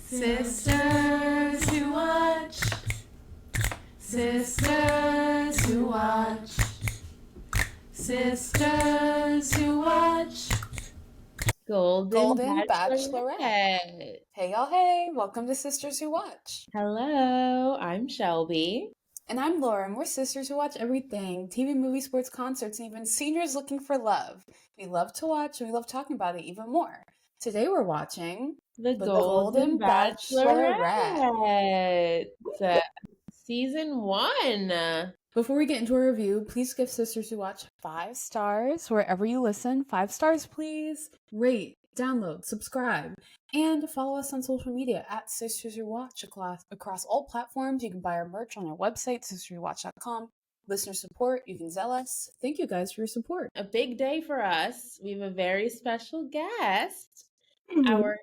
Sisters who watch. Sisters who watch. Sisters who watch. Golden Bachelorette. Hey y'all, hey. Welcome to Sisters Who Watch. Hello, I'm Shelby. And I'm Laura, and we're sisters who watch everything. TV, movie, sports, concerts, and even seniors looking for love. We love to watch, and we love talking about it even more. Today we're watching The Golden Bachelorette. Season 1. Before we get into a review, please give Sisters Who Watch 5 stars wherever you listen. 5 stars, please. Rate, download, subscribe, and follow us on social media at Sisters Who Watch across all platforms. You can buy our merch on our website, sisterswhowatch.com. Listener support, you can Zell us. Thank you guys for your support. A big day for us. We have a very special guest. Our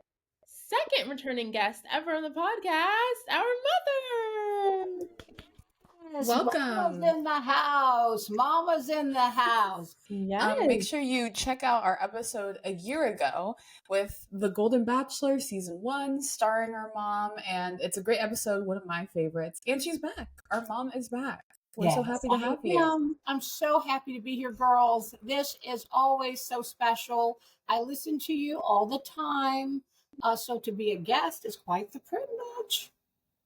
second returning guest ever on the podcast, our mother. Yes, Welcome. Mama's in the house. Mama's in the house. Yes. Make sure you check out our episode a year ago with The Golden Bachelor Season 1, starring our mom, and it's a great episode, one of my favorites. And she's back. Our mom is back. We're so happy to have you. I'm so happy to be here, girls. This is always so special. I listen to you all the time. So to be a guest is quite the privilege.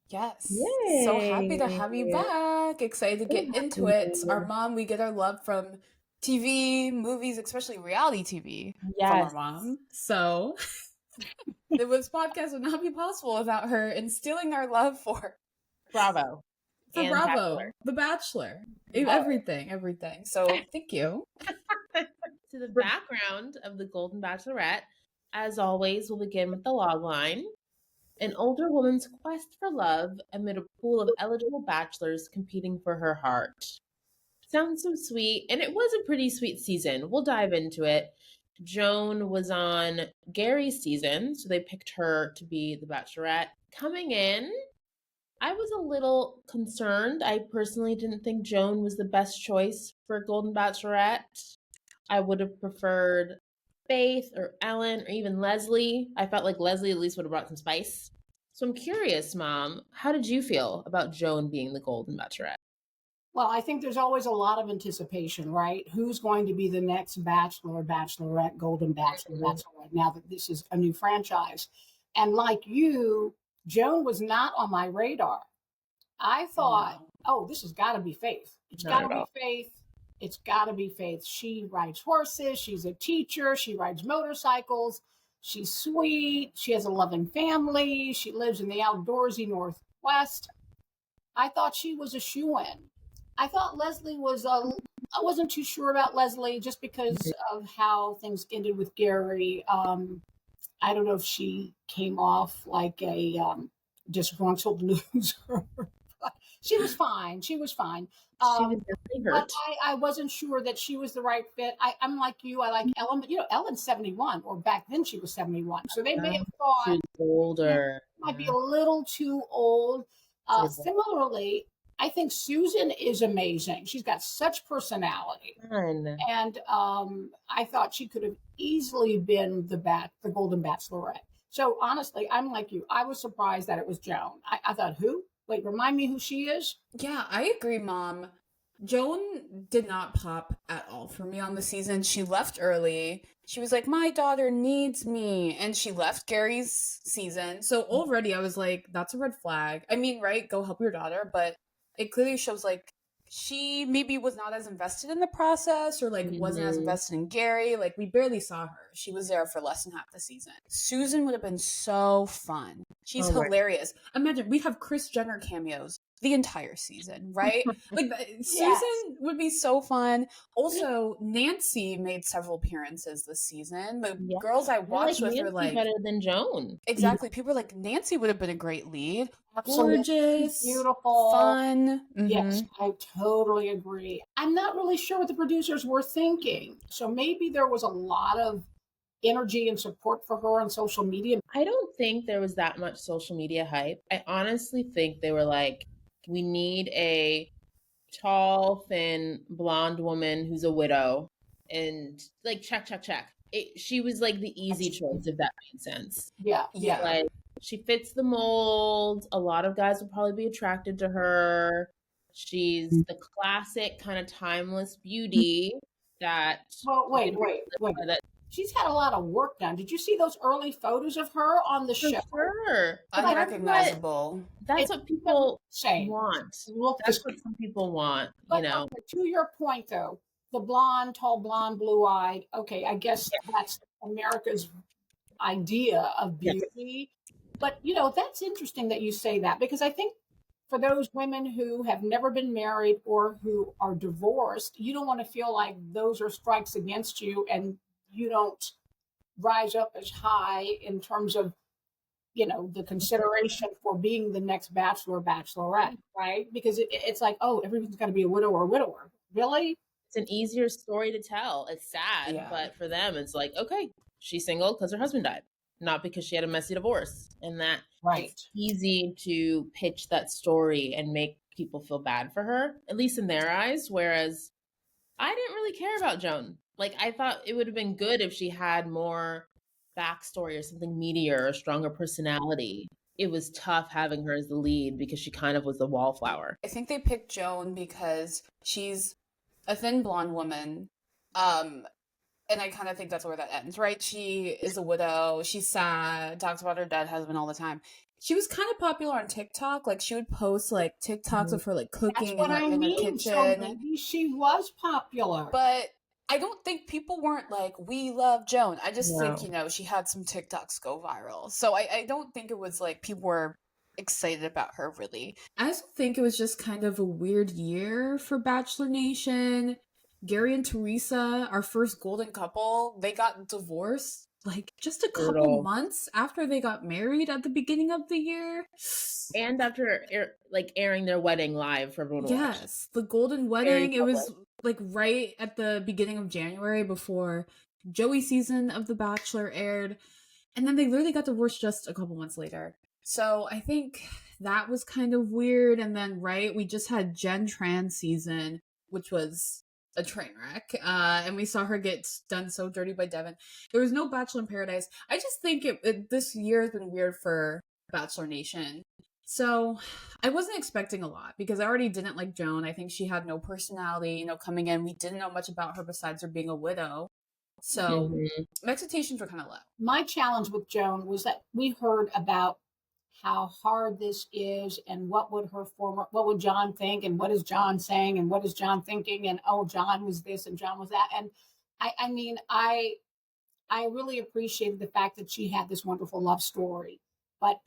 Yes. Yay. So happy to have you back. Excited to get into it. Our mom, we get our love from TV, movies, especially reality TV from our mom. So this podcast would not be possible without her instilling our love for Bravo. For And Bravo, Bachelor. The Bachelor, everything. So thank you. To the background of the Golden Bachelorette, as always, we'll begin with the logline. An older woman's quest for love amid a pool of eligible bachelors competing for her heart. Sounds so sweet, and it was a pretty sweet season. We'll dive into it. Joan was on Gary's season, so they picked her to be the Bachelorette. Coming in, I was a little concerned. I personally didn't think Joan was the best choice for Golden Bachelorette. I would have preferred Faith or Ellen or even Leslie. I felt like Leslie at least would have brought some spice. So I'm curious, Mom, how did you feel about Joan being the Golden Bachelorette? Well, I think there's always a lot of anticipation, right? Who's going to be the next Bachelor, Bachelorette, Golden Bachelor, Bachelorette, now that this is a new franchise. And like you, Joan was not on my radar. I thought, this has got to be Faith. It's got to be Faith. It's got to be Faith. She rides horses. She's a teacher. She rides motorcycles. She's sweet. She has a loving family. She lives in the outdoorsy Northwest. I thought she was a shoo-in. I thought Leslie was I wasn't too sure about Leslie just because of how things ended with Gary. I don't know if she came off like a disgruntled loser. She was fine. She was fine. She was definitely hurt. But I wasn't sure that she was the right fit. I'm like you. I like Ellen, but Ellen's 71, or back then she was 71. So they may have thought she's older. Might be a little too old. Similarly, I think Susan is amazing. She's got such personality. Fun. And I thought she could have easily been the Golden Bachelorette. So honestly, I'm like you. I was surprised that it was Joan. I thought, who? Wait, remind me who she is? Yeah, I agree, Mom. Joan did not pop at all for me on the season. She left early. She was like, my daughter needs me. And she left Gary's season. So already I was like, that's a red flag. I mean, right, go help your daughter. But it clearly shows like she maybe was not as invested in the process or like wasn't as invested in Gary. Like we barely saw her. She was there for less than half the season. Susan would have been so fun. She's hilarious. Imagine we have Kris Jenner cameos the entire season, right? Like Susan would be so fun. Also, Nancy made several appearances this season. The girls I watched with were like better than Joan. Exactly. People were like, Nancy would have been a great lead. Absolutely. Gorgeous, beautiful, fun. Yes, I totally agree. I'm not really sure what the producers were thinking. So maybe there was a lot of energy and support for her on social media. I don't think there was that much social media hype. I honestly think they were like, we need a tall, thin, blonde woman who's a widow. And like, check. She was like the easy choice, if that made sense. Yeah. Like, she fits the mold. A lot of guys will probably be attracted to her. She's the classic kind of timeless beauty that Well, wait. that She's had a lot of work done. Did you see those early photos of her on the for show? sure. Unrecognizable. That's what people Say, want. look, That's what some people want, but to your point, though, the blonde, tall blonde, blue-eyed. Okay, I guess that's America's idea of beauty. But that's interesting that you say that, because I think for those women who have never been married or who are divorced, you don't want to feel like those are strikes against you and you don't rise up as high in terms of the consideration for being the next bachelor, bachelorette, right? Because it's like, oh, everyone's got to be a widow or a widower. Really? It's an easier story to tell. It's sad, Yeah. but for them, it's like, okay, she's single because her husband died, not because she had a messy divorce. And that it's easy to pitch that story and make people feel bad for her, at least in their eyes. Whereas I didn't really care about Joan. Like, I thought it would have been good if she had more backstory or something meatier or stronger personality. It was tough having her as the lead because she kind of was the wallflower. I think they picked Joan because she's a thin blonde woman. And I kind of think that's where that ends, right? She is a widow. She's sad, talks about her dead husband all the time. She was kind of popular on TikTok. Like, she would post like TikToks of her like cooking in her kitchen. So maybe she was popular. But I don't think people weren't like, we love Joan. I just think, she had some TikToks go viral. So I don't think it was like people were excited about her, really. I also think it was just kind of a weird year for Bachelor Nation. Gary and Teresa, our first golden couple, they got divorced like just a couple months after they got married at the beginning of the year. And after airing their wedding live for everyone to watch. Yes, the golden wedding. It was like right at the beginning of January before Joey's season of The Bachelor aired. And then they literally got divorced just a couple months later. So I think that was kind of weird. And then, we just had Jen Tran's season, which was a train wreck. And we saw her get done so dirty by Devin. There was no Bachelor in Paradise. I just think this year has been weird for Bachelor Nation. So I wasn't expecting a lot because I already didn't like Joan. I think she had no personality, coming in. We didn't know much about her besides her being a widow. So my expectations were kind of low. My challenge with Joan was that we heard about how hard this is and what would John think and what is John saying and what is John thinking and John was this and John was that. And I really appreciated the fact that she had this wonderful love story, but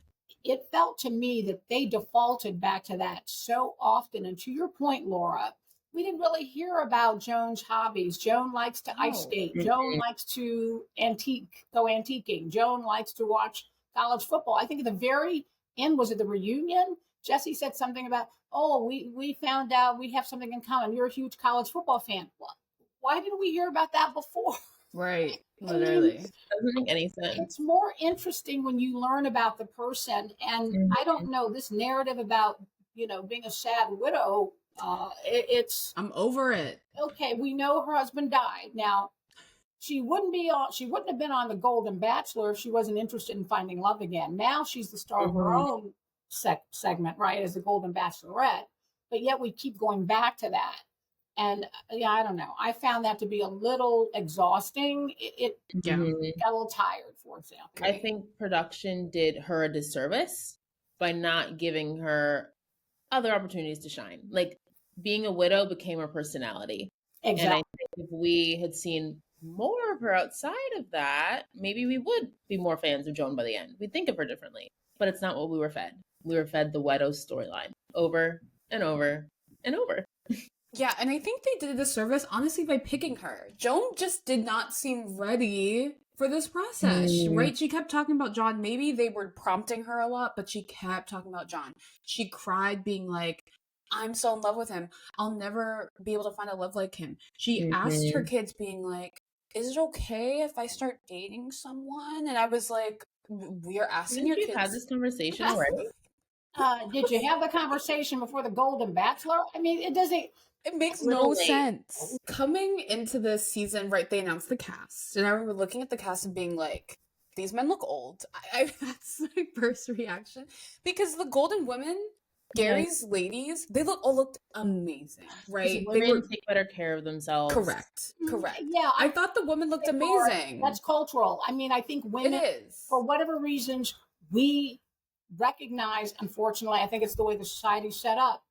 it felt to me that they defaulted back to that so often. And to your point, Laura, we didn't really hear about Joan's hobbies. Joan likes to ice skate. Joan likes to go antiquing. Joan likes to watch college football. I think at the very end, was it the reunion? Jesse said something about, we found out we have something in common. You're a huge college football fan. Well, why didn't we hear about that before? Right. Literally. Doesn't make any sense. It's more interesting when you learn about the person. And I don't know, this narrative about, being a sad widow, I'm over it. Okay, we know her husband died. Now, she wouldn't have been on the Golden Bachelor if she wasn't interested in finding love again. Now she's the star of her own segment, right, as the Golden Bachelorette. But yet we keep going back to that. And I don't know. I found that to be a little exhausting. It got a little tired, for example. I think production did her a disservice by not giving her other opportunities to shine. Like, being a widow became her personality. Exactly. And I think if we had seen more of her outside of that, maybe we would be more fans of Joan by the end. We'd think of her differently. But it's not what we were fed. We were fed the widow storyline over and over and over. Yeah, and I think they did a disservice, honestly, by picking her. Joan just did not seem ready for this process, right? She kept talking about John. Maybe they were prompting her a lot, but she kept talking about John. She cried being like, I'm so in love with him. I'll never be able to find a love like him. She asked her kids being like, is it okay if I start dating someone? And I was like, we are asking your kids. You've had this conversation already. Did you have the conversation before the Golden Bachelor? I mean, it makes no sense. Coming into this season, right, they announced the cast. And I remember looking at the cast and being like, these men look old. That's my first reaction. Because the Golden Women, Gary's ladies, they all looked amazing, right? Women take better care of themselves. Correct. Yeah, I thought the women looked amazing. That's cultural. I mean, I think women, for whatever reasons, we recognize, unfortunately, I think it's the way the society's set up.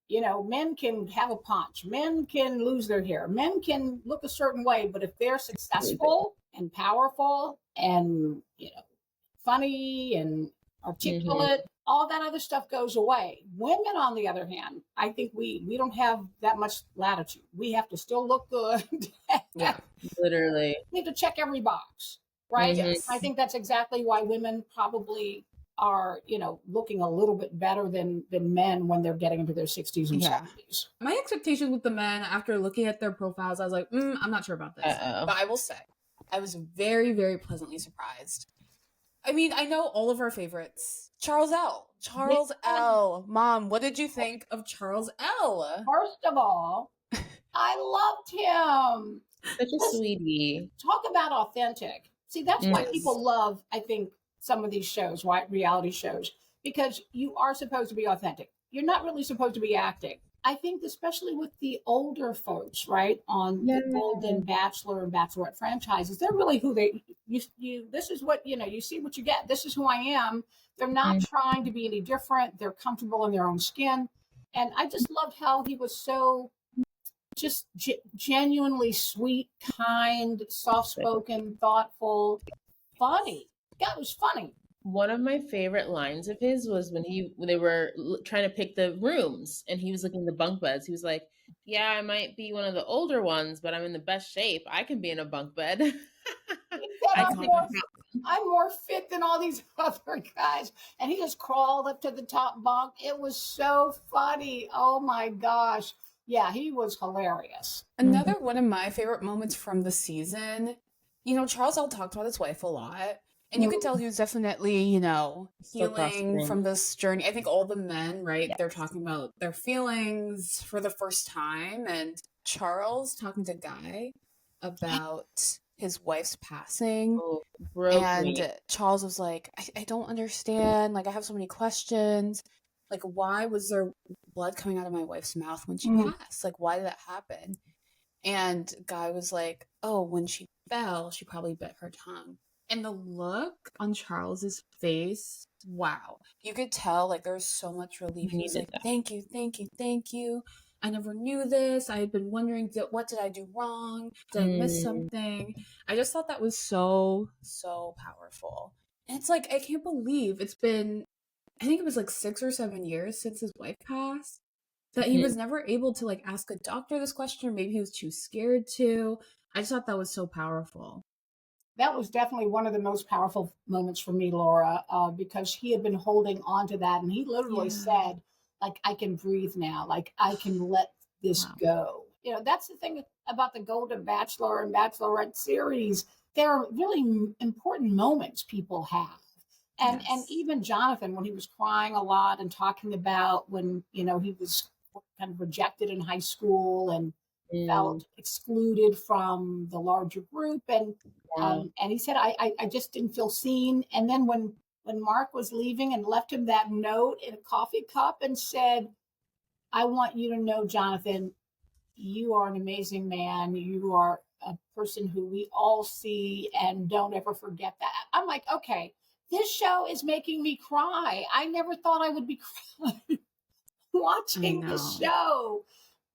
You know, men can have a paunch, men can lose their hair, men can look a certain way, but if they're successful and powerful and, you know, funny and articulate, all that other stuff goes away. Women, on the other hand, I think we don't have that much latitude. We have to still look good. Yeah, literally. We have to check every box, right? Yes. I think that's exactly why women probably are, you know, looking a little bit better than men when they're getting into their 60s and 70s. My expectations with the men, after looking at their profiles, I was like, I'm not sure about this. But I will say, I was very, very pleasantly surprised. I mean, I know all of our favorites. Charles L. Mom, what did you think of Charles L? First of all, I loved him. Such a sweetie. Talk about authentic. See, that's why people love, I think, some of these shows, right? Reality shows, because you are supposed to be authentic. You're not really supposed to be acting. I think especially with the older folks, right, on the Golden Bachelor and Bachelorette franchises, they're really who you this is what, you know, you see what you get. This is who I am. They're not trying to be any different. They're comfortable in their own skin. And I just loved how he was so just genuinely sweet, kind, soft-spoken, thoughtful, funny. That was funny. One of my favorite lines of his was when they were trying to pick the rooms and he was looking at the bunk beds. He was like, yeah, I might be one of the older ones, but I'm in the best shape. I can be in a bunk bed. I'm more fit than all these other guys. And he just crawled up to the top bunk. It was so funny. Oh my gosh. Yeah, he was hilarious. Another one of my favorite moments from the season, you know, Charles L talked about his wife a lot. And you could tell he was definitely, you know, healing from this journey. I think all the men, right, they're talking about their feelings for the first time. And Charles talking to Guy about his wife's passing. Charles was like, I don't understand. Like, I have so many questions. Like, why was there blood coming out of my wife's mouth when she passed? Like, why did that happen? And Guy was like, oh, when she fell, she probably bit her tongue. And the look on Charles's face, wow. You could tell, like, there was so much relief. He was like, thank you. I never knew this. I had been wondering, what did I do wrong? Did I miss something? I just thought that was so, so powerful. And it's like, I can't believe it's been, I think it was like 6 or 7 years since his wife passed, that he was never able to, like, ask a doctor this question, or maybe he was too scared to. I just thought that was so powerful. That was definitely one of the most powerful moments for me, Laura, because he had been holding on to that. And he literally said, like, I can breathe now. Like, I can let this go. You know, that's the thing about the Golden Bachelor and Bachelorette series. There are really important moments people have. And even Jonathan, when he was crying a lot and talking about when, you know, he was kind of rejected in high school and felt excluded from the larger group. And he said, I just didn't feel seen. And then when Mark was leaving and left him that note in a coffee cup and said, I want you to know, Jonathan, you are an amazing man. You are a person who we all see, and don't ever forget that. I'm like, okay, this show is making me cry. I never thought I would be crying watching this show.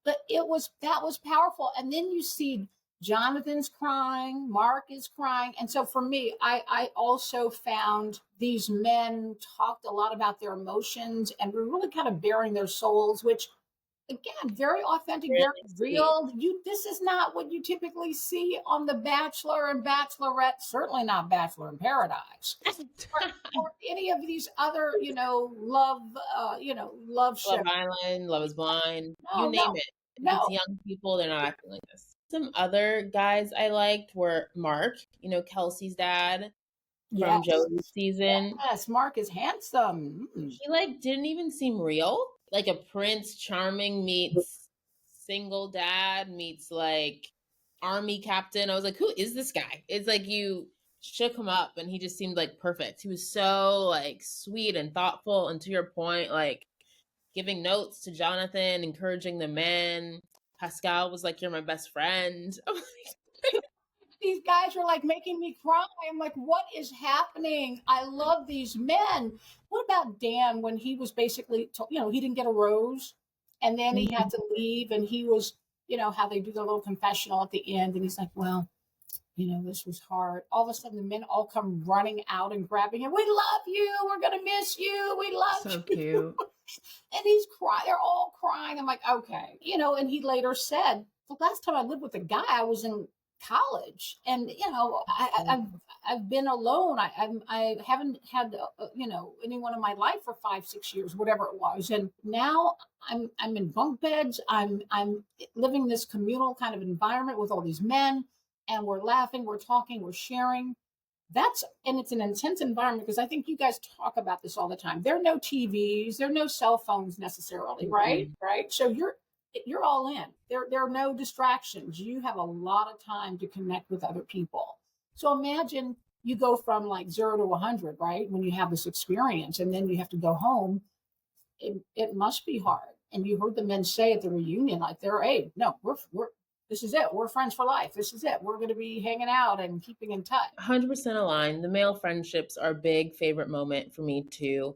But that was powerful. And then you see Jonathan's crying, Mark is crying. And so for me, I also found these men talked a lot about their emotions and were really kind of bearing their souls, which, again, very authentic, very real. This is not what you typically see on The Bachelor and Bachelorette, certainly not Bachelor in Paradise, or any of these other, love shows. Love Island, Love is Blind, you name it. It's young people, they're not acting like this. Some other guys I liked were Mark, Kelsey's dad from Joey's season. Yes, Mark is handsome. He didn't even seem real. Like a Prince Charming meets single dad meets army captain. I was like, who is this guy? It's like you shook him up, and he just seemed like perfect. He was so like sweet and thoughtful, and to your point, like giving notes to Jonathan, encouraging the men. Pascal was like, "You're my best friend." These guys are like making me cry. I'm like, what is happening? I love these men. What about Dan when he was basically, he didn't get a rose and then he had to leave and he was, how they do the little confessional at the end. And he's like, well, this was hard. All of a sudden the men all come running out and grabbing him. We love you. We're going to miss you. We love you. So cute. And he's crying. They're all crying. I'm like, okay. And he later said, the last time I lived with a guy, I was in college, and I've been alone. I haven't had anyone in my life for 5-6 years, whatever it was, and now I'm in bunk beds. I'm living this communal kind of environment with all these men, and we're laughing, we're talking, we're sharing. And it's an intense environment because I think you guys talk about this all the time. There are no TVs, there are no cell phones necessarily, right? Right. So you're all in. There are no distractions. You have a lot of time to connect with other people. So imagine you go from like 0 to 100, right? When you have this experience and then you have to go home, it must be hard. And you heard the men say at the reunion, like we're this is it. We're friends for life. This is it. We're going to be hanging out and keeping in touch. 100% aligned. The male friendships are a big favorite moment for me too.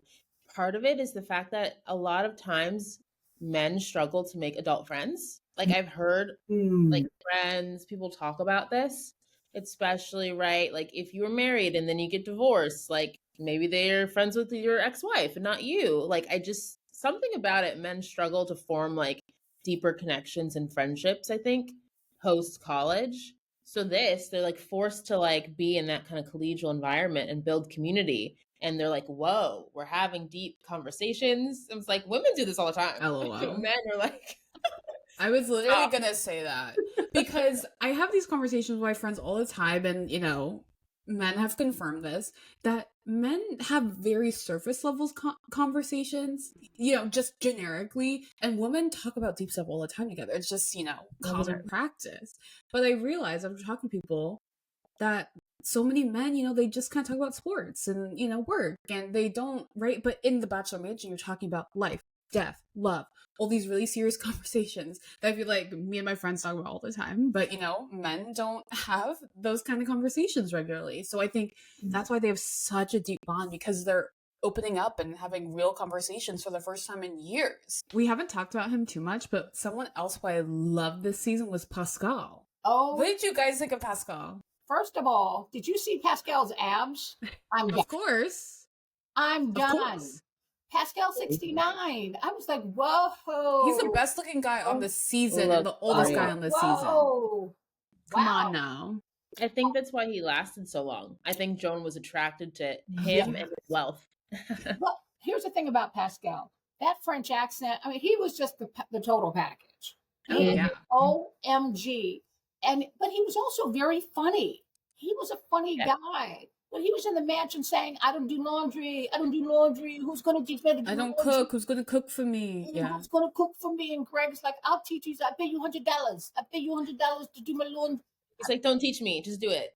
Part of it is the fact that a lot of times men struggle to make adult friends. Like I've heard like friends, people talk about this, especially right. Like if you were married and then you get divorced, like maybe they're friends with your ex-wife and not you. Like something about it, men struggle to form like deeper connections and friendships, I think, post college. So they're like forced to like be in that kind of collegial environment and build community. And they're like, whoa, we're having deep conversations. It's like women do this all the time. LOL. Men are like, I was literally gonna say that because I have these conversations with my friends all the time, and men have confirmed this, that men have very surface levels conversations, just generically, and women talk about deep stuff all the time together. It's just common practice. But I realize after talking to people that so many men, they just kind of talk about sports and work, and they don't, right? But in the Bachelor Nation, you're talking about life, death, love, all these really serious conversations that I feel like me and my friends talk about all the time. But men don't have those kind of conversations regularly. So I think that's why they have such a deep bond, because they're opening up and having real conversations for the first time in years. We haven't talked about him too much, but someone else who I loved this season was Pascal. Oh, what did you guys think of Pascal? First of all, did you see Pascal's abs? Of course. I'm done. Pascal 69. I was like, whoa. He's the best looking guy on the season and the oldest guy on the season. Come on now. I think that's why he lasted so long. I think Joan was attracted to him and his wealth. Well, here's the thing about Pascal. That French accent, I mean, he was just the total package. OMG. But he was also very funny. He was a funny guy. When he was in the mansion saying, I don't do laundry. Who's going to teach me to do I don't laundry? cook. Who's going to cook for me? Who's going to cook for me? And Greg's like, I'll teach you. I pay you $100. I pay you $100 to do my laundry. He's like, don't teach me. Just do it.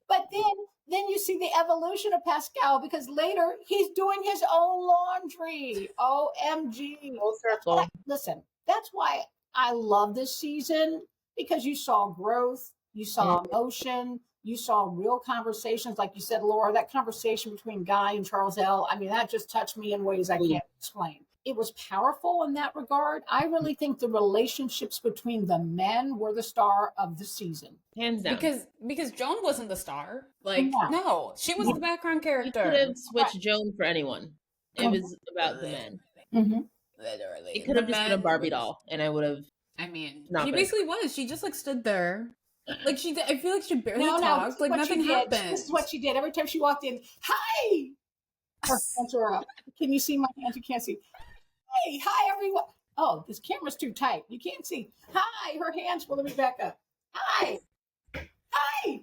But then you see the evolution of Pascal, because later he's doing his own laundry. OMG. Full circle. Listen, that's why I love this season, because you saw growth, you saw emotion, you saw real conversations. Like you said, Laura, that conversation between Guy and Charles L., I mean, that just touched me in ways I can't explain. It was powerful in that regard. I really think the relationships between the men were the star of the season. Hands down. Because Joan wasn't the star. No, she was the background character. You could have switched Joan for anyone. It was about the men. Mm-hmm. Literally. It could have just been a Barbie doll, and I would have. I mean, she basically was. She just stood there. I feel like she barely talked. Nothing happened. This is what she did. Every time she walked in, hi! Her hands are up. Can you see my hands? You can't see. Hey, hi, everyone. Oh, this camera's too tight. You can't see. Hi, her hands. Well, let me back up. Hi. Hi.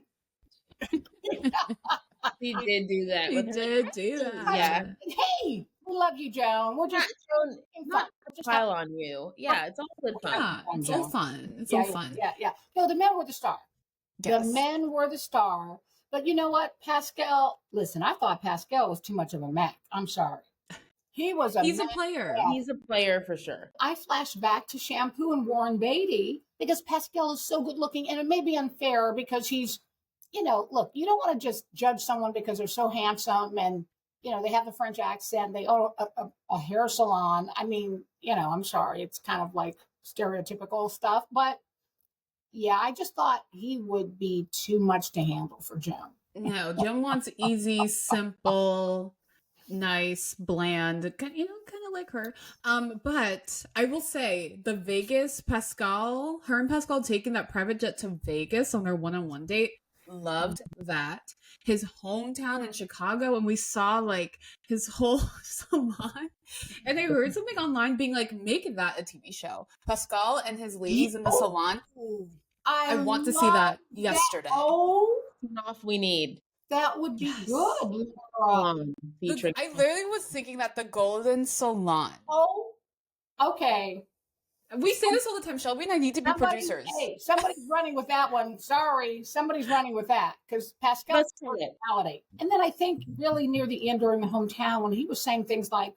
He did do that. He did do that. Yeah. Hey, we love you, Joan. We're just not pile on you. Yeah, it's all good fun. Yeah, it's all fun. It's all fun. Yeah. No, the men were the star. The men were the star. But you know what? Pascal, listen, I thought Pascal was too much of a Mac. I'm sorry. He's a player. He's a player for sure. I flashed back to Shampoo and Warren Beatty because Pascal is so good looking, and it may be unfair because he's, look, you don't want to just judge someone because they're so handsome and, they have the French accent, they own a hair salon. I mean, I'm sorry, it's kind of like stereotypical stuff, but yeah, I just thought he would be too much to handle for Joan. No, Joan wants easy, simple, nice, bland, kind of like her. But I will say the Vegas her and Pascal taking that private jet to Vegas on their one-on-one date. Loved that. His hometown in Chicago, and we saw like his whole salon. And I heard something online being like, make that a TV show. Pascal and his ladies in the salon. I want to see that yesterday. Enough we need. That would be good. I literally was thinking that the Golden Salon. Oh, okay. We say this all the time, Shelby and I need to be producers. Hey, somebody's running with that one. Sorry, somebody's running with that because Pascal's personality. And then I think really near the end during the hometown when he was saying things like,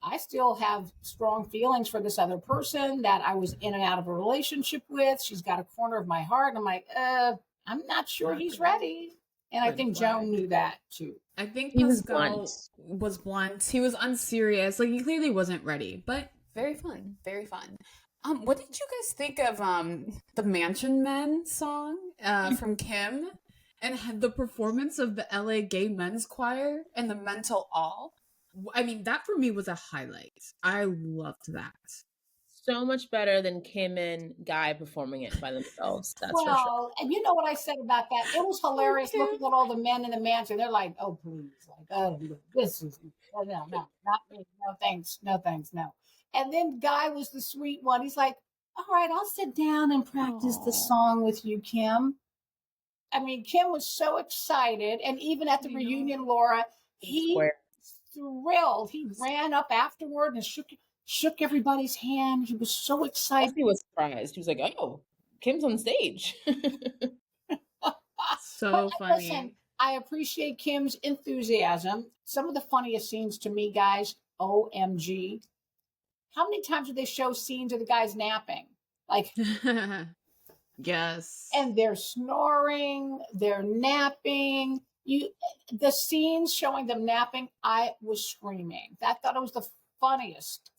I still have strong feelings for this other person that I was in and out of a relationship with. She's got a corner of my heart. And I'm like, I'm not sure he's ready. And I think Joan knew that too. I think Pascal was blunt. He was unserious. Like he clearly wasn't ready, but very fun. Very fun. What did you guys think of the Mansion Men song from Kim and the performance of the LA Gay Men's Choir and the Mental All? I mean, that for me was a highlight. I loved that. So much better than Kim and Guy performing it by themselves. That's for sure. And you know what I said about that? It was hilarious looking at all the men in the mansion. They're like, oh, please. Like, oh, this is, no, not me. No, thanks. No, thanks. No. And then Guy was the sweet one. He's like, all right, I'll sit down and practice the song with you, Kim. I mean, Kim was so excited. And even at the reunion, Laura, he thrilled. He ran up afterward and shook everybody's hand. He was so excited. He was surprised. He was like, oh, Kim's on stage. So funny. Listen, I appreciate Kim's enthusiasm. Some of the funniest scenes to me, guys, OMG. How many times do they show scenes of the guys napping? Like, yes. And they're snoring, they're napping. The scenes showing them napping, I was screaming. I thought it was the funniest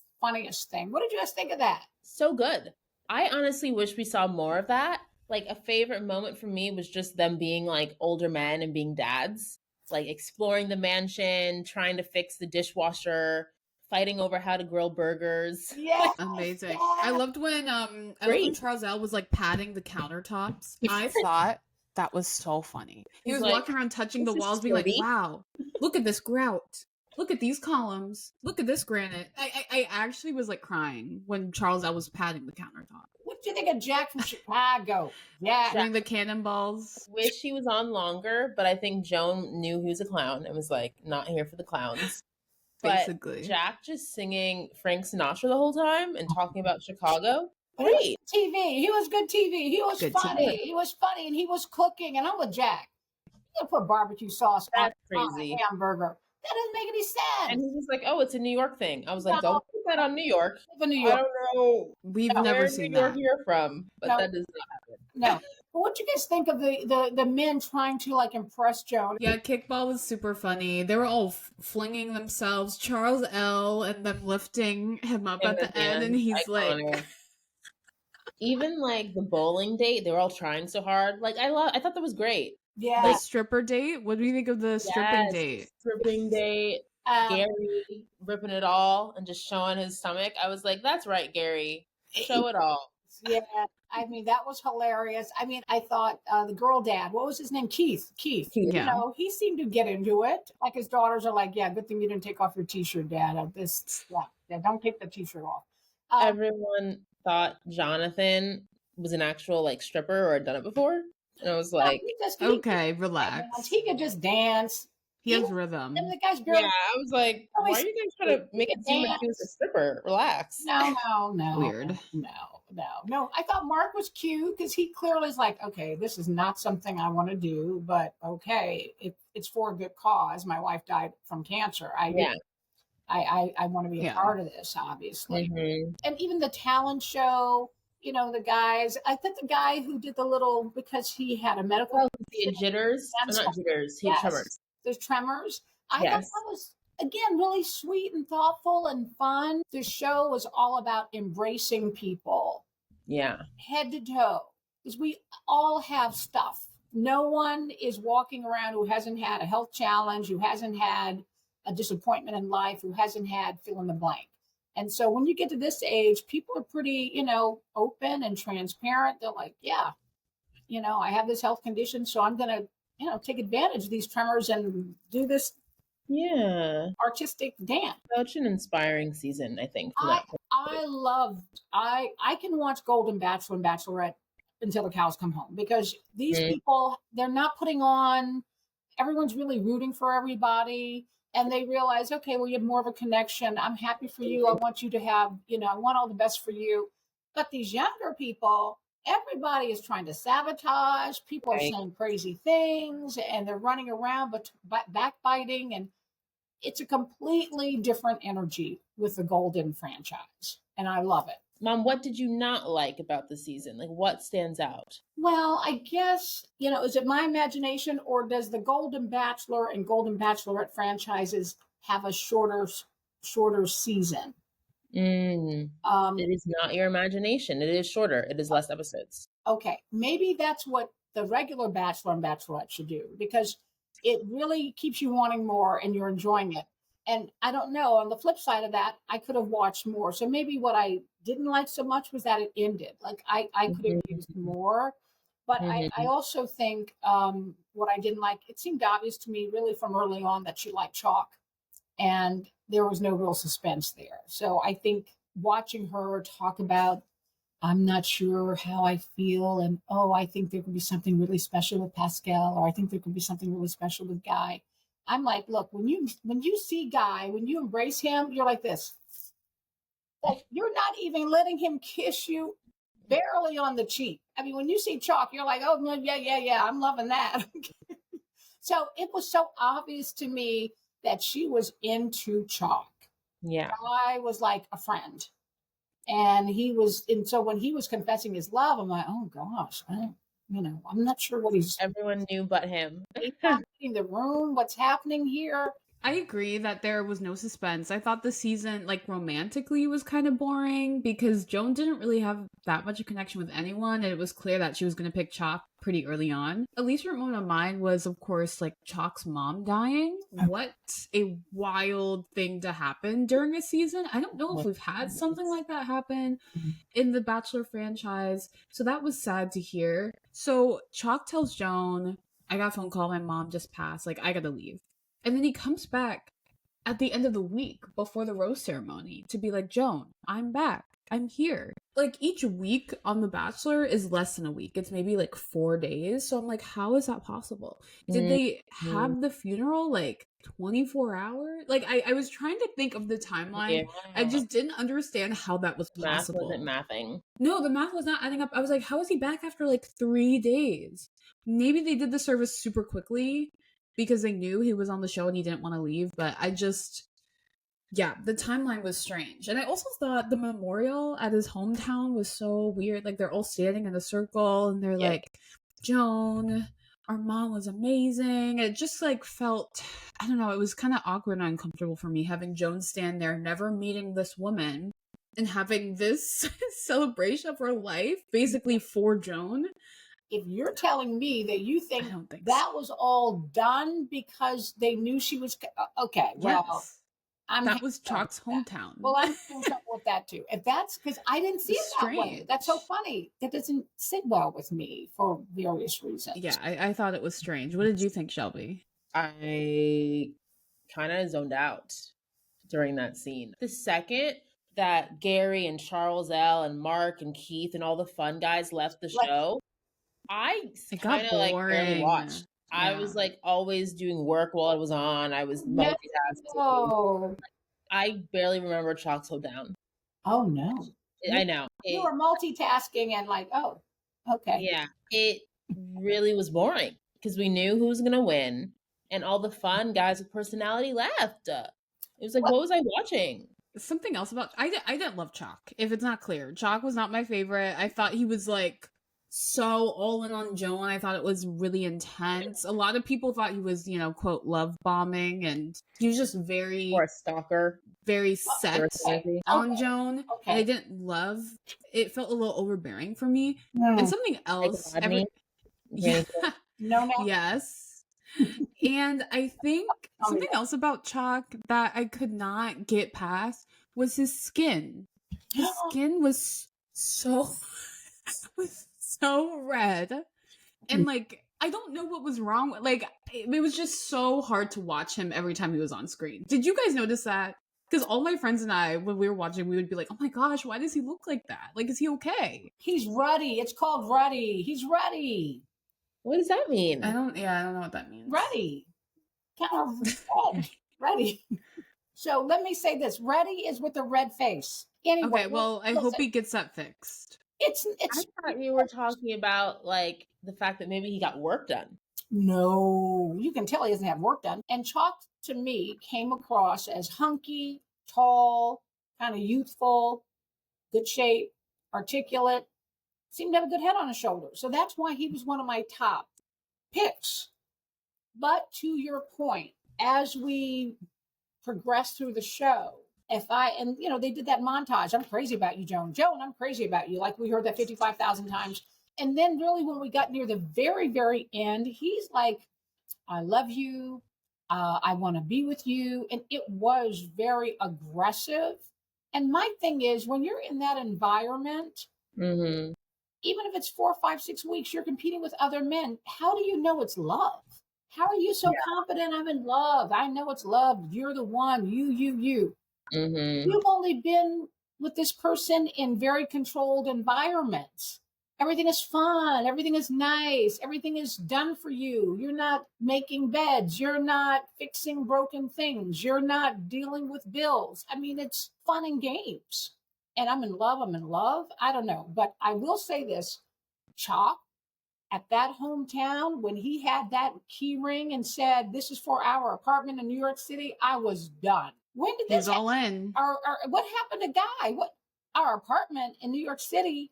thing. What did you guys think of that? So good. I honestly wish we saw more of that. Like a favorite moment for me was just them being like older men and being dads, like exploring the mansion, trying to fix the dishwasher, fighting over how to grill burgers. Yeah, amazing. Yeah. I loved when Charles L was like patting the countertops. I thought that was so funny. He was like, walking around touching the walls, being like, "Wow, look at this grout. Look at these columns. Look at this granite." I actually was like crying when Charles L was patting the countertop. What do you think of Jack from Chicago? Yeah, doing the cannonballs. Wish he was on longer, but I think Joan knew he was a clown and was like, not here for the clowns. Basically. But Jack just singing Frank Sinatra the whole time and talking about Chicago. Great. TV. He was good TV. He was funny. TV. He was funny and he was cooking. And I'm with Jack. You put barbecue sauce on a hamburger. That doesn't make any sense. And he was like, oh, it's a New York thing. I was like, don't put that on New York. New York. I don't know. We've never seen New York that. You're from, but that does not happen. No. But what do you guys think of the men trying to like impress Joan? Yeah, kickball was super funny. They were all flinging themselves. Charles L. and them lifting him up at the end, and he's iconic. Like, even like the bowling date, they were all trying so hard. Like I thought that was great. Yeah. The stripper date? What do you think of the stripping date? Stripping date. Gary ripping it all and just showing his stomach. I was like, that's right, Gary. Show it all. Yeah. I mean, that was hilarious. I mean, I thought the girl dad, what was his name? Keith. Yeah. You know, he seemed to get into it. Like his daughters are like, yeah, good thing you didn't take off your t-shirt, Dad. Don't take the t-shirt off. Everyone thought Jonathan was an actual like stripper or had done it before. And I was like, okay, relax. He could just dance. He has rhythm. And the guy's barely, yeah, I was like, why are you guys trying to make it seem like he was a stripper? Relax. No. Weird. No. no. I thought Mark was cute because he clearly is like, okay, this is not something I want to do, but okay, it's for a good cause. My wife died from cancer. I want to be a part of this, obviously. Mm-hmm. And even the talent show, the guys, I think the guy who did the little, because he had a medical. He had jitters. Not jitters. He had tremors. There's tremors. I thought that was, again, really sweet and thoughtful and fun. The show was all about embracing people. Yeah. Head to toe. Because we all have stuff. No one is walking around who hasn't had a health challenge, who hasn't had a disappointment in life, who hasn't had fill in the blank. And so when you get to this age, people are pretty, open and transparent. They're like, yeah, I have this health condition, so I'm going to, take advantage of these tremors and do this artistic dance. Such an inspiring season, I think. I can watch Golden Bachelor and Bachelorette until the cows come home, because these people, they're not putting on, everyone's really rooting for everybody, and they realize, okay, well, you have more of a connection. I'm happy for you. I want you to have, I want all the best for you. But these younger people, everybody is trying to sabotage. People are saying crazy things, and they're running around but backbiting, and it's a completely different energy with the Golden franchise, and I love it. Mom, what did you not like about the season? Like, what stands out? Well, I guess, is it my imagination, or does the Golden Bachelor and Golden Bachelorette franchises have a shorter season? It is not your imagination. It is shorter. It is less episodes. Okay. Maybe that's what the regular Bachelor and Bachelorette should do, because it really keeps you wanting more and you're enjoying it. And I don't know, on the flip side of that, I could have watched more. So maybe what I didn't like so much was that it ended. Like I could have used more. But I also think what I didn't like, it seemed obvious to me really from early on that she liked Chock, and there was no real suspense there. So I think watching her talk about, I'm not sure how I feel, and I think there could be something really special with Pascal, or I think there could be something really special with Guy. I'm like, look, when you see Guy, when you embrace him, you're like this. Like, you're not even letting him kiss you barely on the cheek. I mean, when you see Chock, you're like, oh, yeah, I'm loving that. So it was so obvious to me that she was into Chock. Yeah. Guy was like a friend. And so when he was confessing his love, I'm like, oh gosh, I'm not sure what he's. Everyone knew but him. In the room, what's happening here? I agree that there was no suspense. I thought the season, like, romantically was kind of boring because Joan didn't really have that much of a connection with anyone, and it was clear that she was going to pick Chock pretty early on. At least her moment of mine was, of course, like, Chock's mom dying. What a wild thing to happen during a season. I don't know if we've had something like that happen in the Bachelor franchise, so that was sad to hear. So Chock tells Joan, I got a phone call, my mom just passed, like, I gotta leave. And then he comes back at the end of the week before the rose ceremony to be like, Joan, I'm back. I'm here. Like, each week on The Bachelor is less than a week. It's maybe like 4 days. So I'm like, how is that possible? Did they have the funeral like 24 hours? Like, I was trying to think of the timeline. Yeah. I just didn't understand how that was possible. Math wasn't mathing. No, the math was not adding up. I was like, how is he back after like 3 days? Maybe they did the service super quickly because they knew he was on the show and he didn't want to leave. But the timeline was strange. And I also thought the memorial at his hometown was so weird. Like, they're all standing in a circle and they're like, Joan, our mom was amazing. It just like felt, I don't know, it was kind of awkward and uncomfortable for me having Joan stand there, never meeting this woman and having this celebration of her life basically for Joan. If you're telling me that you think that was all done because they knew she was okay, well, that was Chock's hometown. Well, I'm in trouble with that too. If that's because I didn't see it that way. That's so funny. That doesn't sit well with me for various reasons. Yeah, I thought it was strange. What did you think, Shelby? I kind of zoned out during that scene. The second that Gary and Charles L and Mark and Keith and all the fun guys left the show, I kind of like barely watched. Yeah. I was like always doing work while it was on. I was multitasking. I barely remember Chock's Hold Down. Oh no. I know. You were multitasking and like, oh, okay. Yeah, it really was boring because we knew who was gonna win, and all the fun guys with personality left. It was like, what was I watching? Something else about I didn't love Chock. If it's not clear, Chock was not my favorite. I thought he was like so all in on Joan. I thought it was really intense. A lot of people thought he was, quote, love bombing, and he was just very Or a stalker. very set on Joan. Okay. And I didn't love it. Felt a little overbearing for me. And something else, No. yes. And I think something else about Chock that I could not get past was his skin. His skin was so red. And like, I don't know what was wrong with, like, it was just so hard to watch him every time he was on screen. Did you guys notice that? Because all my friends and I, when we were watching, we would be like, oh my gosh, why does he look like that? Like, is he okay? He's ruddy. It's called ruddy. He's ruddy. What does that mean? I don't know what that means. Ruddy. Kind of red. Ruddy. So let me say this. Ruddy is with a red face. Anyway, okay, well, I hope he gets that fixed. It's I thought you were talking about like the fact that maybe he got work done. No, you can tell he doesn't have work done. And Chock, to me, came across as hunky, tall, kind of youthful, good shape, articulate, seemed to have a good head on his shoulder. So that's why he was one of my top picks. But to your point, as we progress through the show, they did that montage. I'm crazy about you, Joan. Joan, I'm crazy about you. Like we heard that 55,000 times. And then really when we got near the very, very end, he's like, I love you. I want to be with you. And it was very aggressive. And my thing is, when you're in that environment, even if it's 4, 5, 6 weeks, you're competing with other men. How do you know it's love? How are you so confident I'm in love? I know it's love. You're the one. You. You've only been with this person in very controlled environments. Everything is fun. Everything is nice. Everything is done for you. You're not making beds. You're not fixing broken things. You're not dealing with bills. I mean, it's fun and games. And I'm in love. I don't know. But I will say this, Chock, at that hometown, when he had that key ring and said, this is for our apartment in New York City, I was done. When did this He's all in. What happened to Guy? Our apartment in New York City,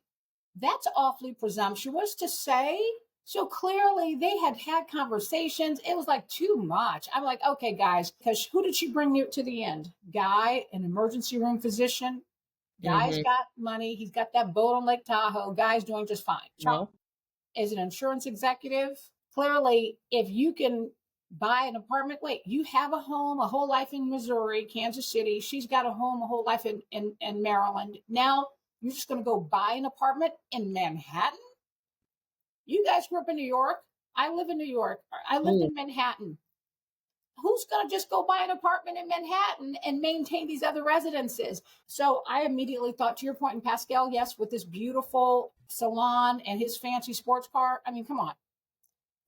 that's awfully presumptuous to say. So clearly they had conversations. It was like too much. I'm like, okay, guys, because who did she bring you to the end? Guy, an emergency room physician. Guy's got money. He's got that boat on Lake Tahoe. Guy's doing just fine. Chock is an insurance executive. Clearly, if you can buy an apartment, you have a home, a whole life in Missouri, Kansas City. She's got a home, a whole life in Maryland. Now you're just going to go buy an apartment in Manhattan? You guys grew up in New York. I live in New York. I lived in Manhattan. Who's going to just go buy an apartment in Manhattan and maintain these other residences? So I immediately thought, to your point, and Pascal, yes, with this beautiful salon and his fancy sports car. I mean, come on.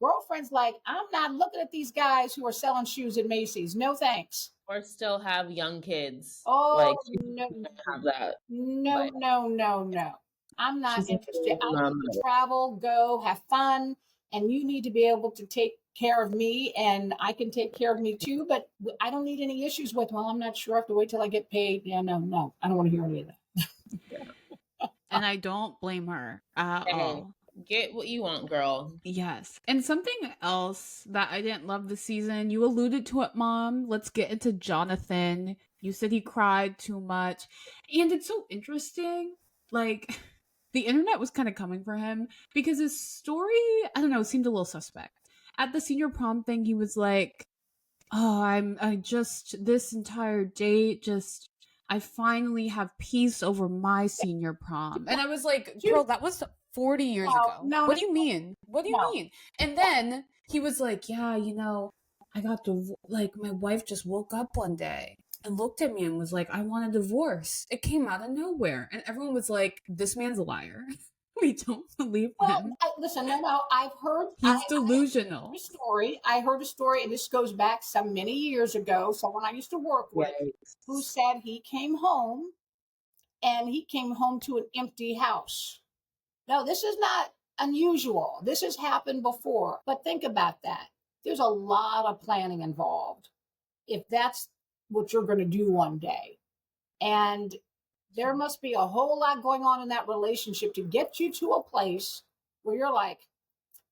Girlfriend's like, I'm not looking at these guys who are selling shoes at Macy's. No thanks. Or still have young kids. Oh, no. Have that. No. I'm not interested. I need to travel, go, have fun, and you need to be able to take care of me, and I can take care of me too, but I don't need any issues with, well, I'm not sure. I have to wait till I get paid. Yeah, no. I don't want to hear any of that. And I don't blame her at all. Get what you want, girl. Yes. And something else that I didn't love this season, you alluded to it, Mom. Let's get into Jonathan. You said he cried too much. And it's so interesting. Like, the internet was kind of coming for him because his story, I don't know, seemed a little suspect. At the senior prom thing, he was like, oh, I just, this entire date, I finally have peace over my senior prom. And I was like, girl, that was 40 years ago. What do you mean? What do you mean? And then he was like, yeah, I got my wife just woke up one day and looked at me and was like, I want a divorce. It came out of nowhere. And everyone was like, this man's a liar. We don't believe him. Listen, no, I've heard. He's delusional. I heard a story, and this goes back many years ago. Someone I used to work with who said he came home and he came home to an empty house. No, this is not unusual. This has happened before. But think about that. There's a lot of planning involved if that's what you're going to do one day. And there must be a whole lot going on in that relationship to get you to a place where you're like,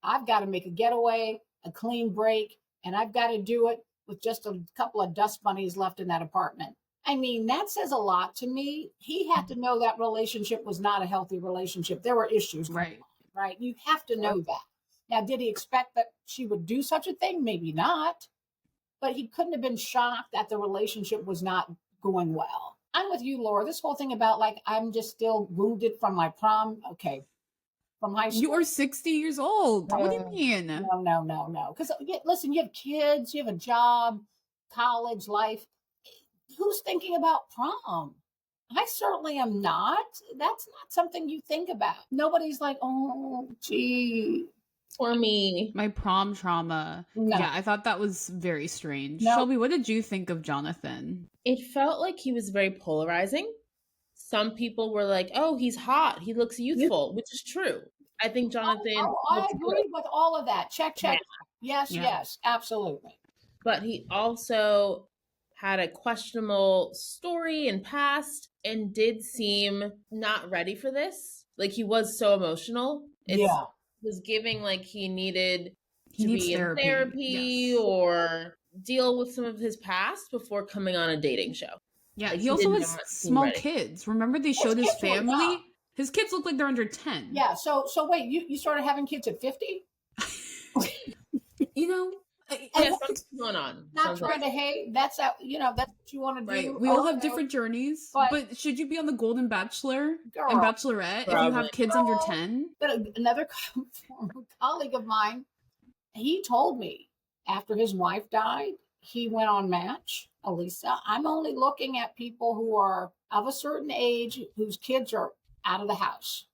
I've got to make a getaway, a clean break, and I've got to do it with just a couple of dust bunnies left in that apartment. I mean, that says a lot to me. He had to know that relationship was not a healthy relationship. There were issues. Right. Right. You have to know that. Now, did he expect that she would do such a thing? Maybe not. But he couldn't have been shocked that the relationship was not going well. I'm with you, Laura. This whole thing about like, I'm just still wounded from my prom. Okay. From high school. You are 60 years old. What do you mean? No. Because listen, you have kids, you have a job, college life. Who's thinking about prom? I certainly am not. That's not something you think about. Nobody's like, oh, gee. For me. My prom trauma. No. Yeah, I thought that was very strange. No. Shelby, what did you think of Jonathan? It felt like he was very polarizing. Some people were like, oh, he's hot. He looks youthful, which is true. I think Jonathan... I agree with all of that. Check. Yeah. Yes, absolutely. But he also had a questionable story and past and did seem not ready for this. Like, he was so emotional. It was giving like he needed to be in therapy yes. or deal with some of his past before coming on a dating show. Yeah, Like, he also has small kids. Remember they showed his family? His kids look like they're under 10. Yeah, so wait, you started having kids at 50? You know, something's going on. Not trying to hate. That's that's what you want to do. Right. We all have different journeys. But should you be on the Golden Bachelor and Bachelorette if you have kids under 10? But another former colleague of mine, he told me after his wife died, he went on Match. Elisa, I'm only looking at people who are of a certain age whose kids are out of the house.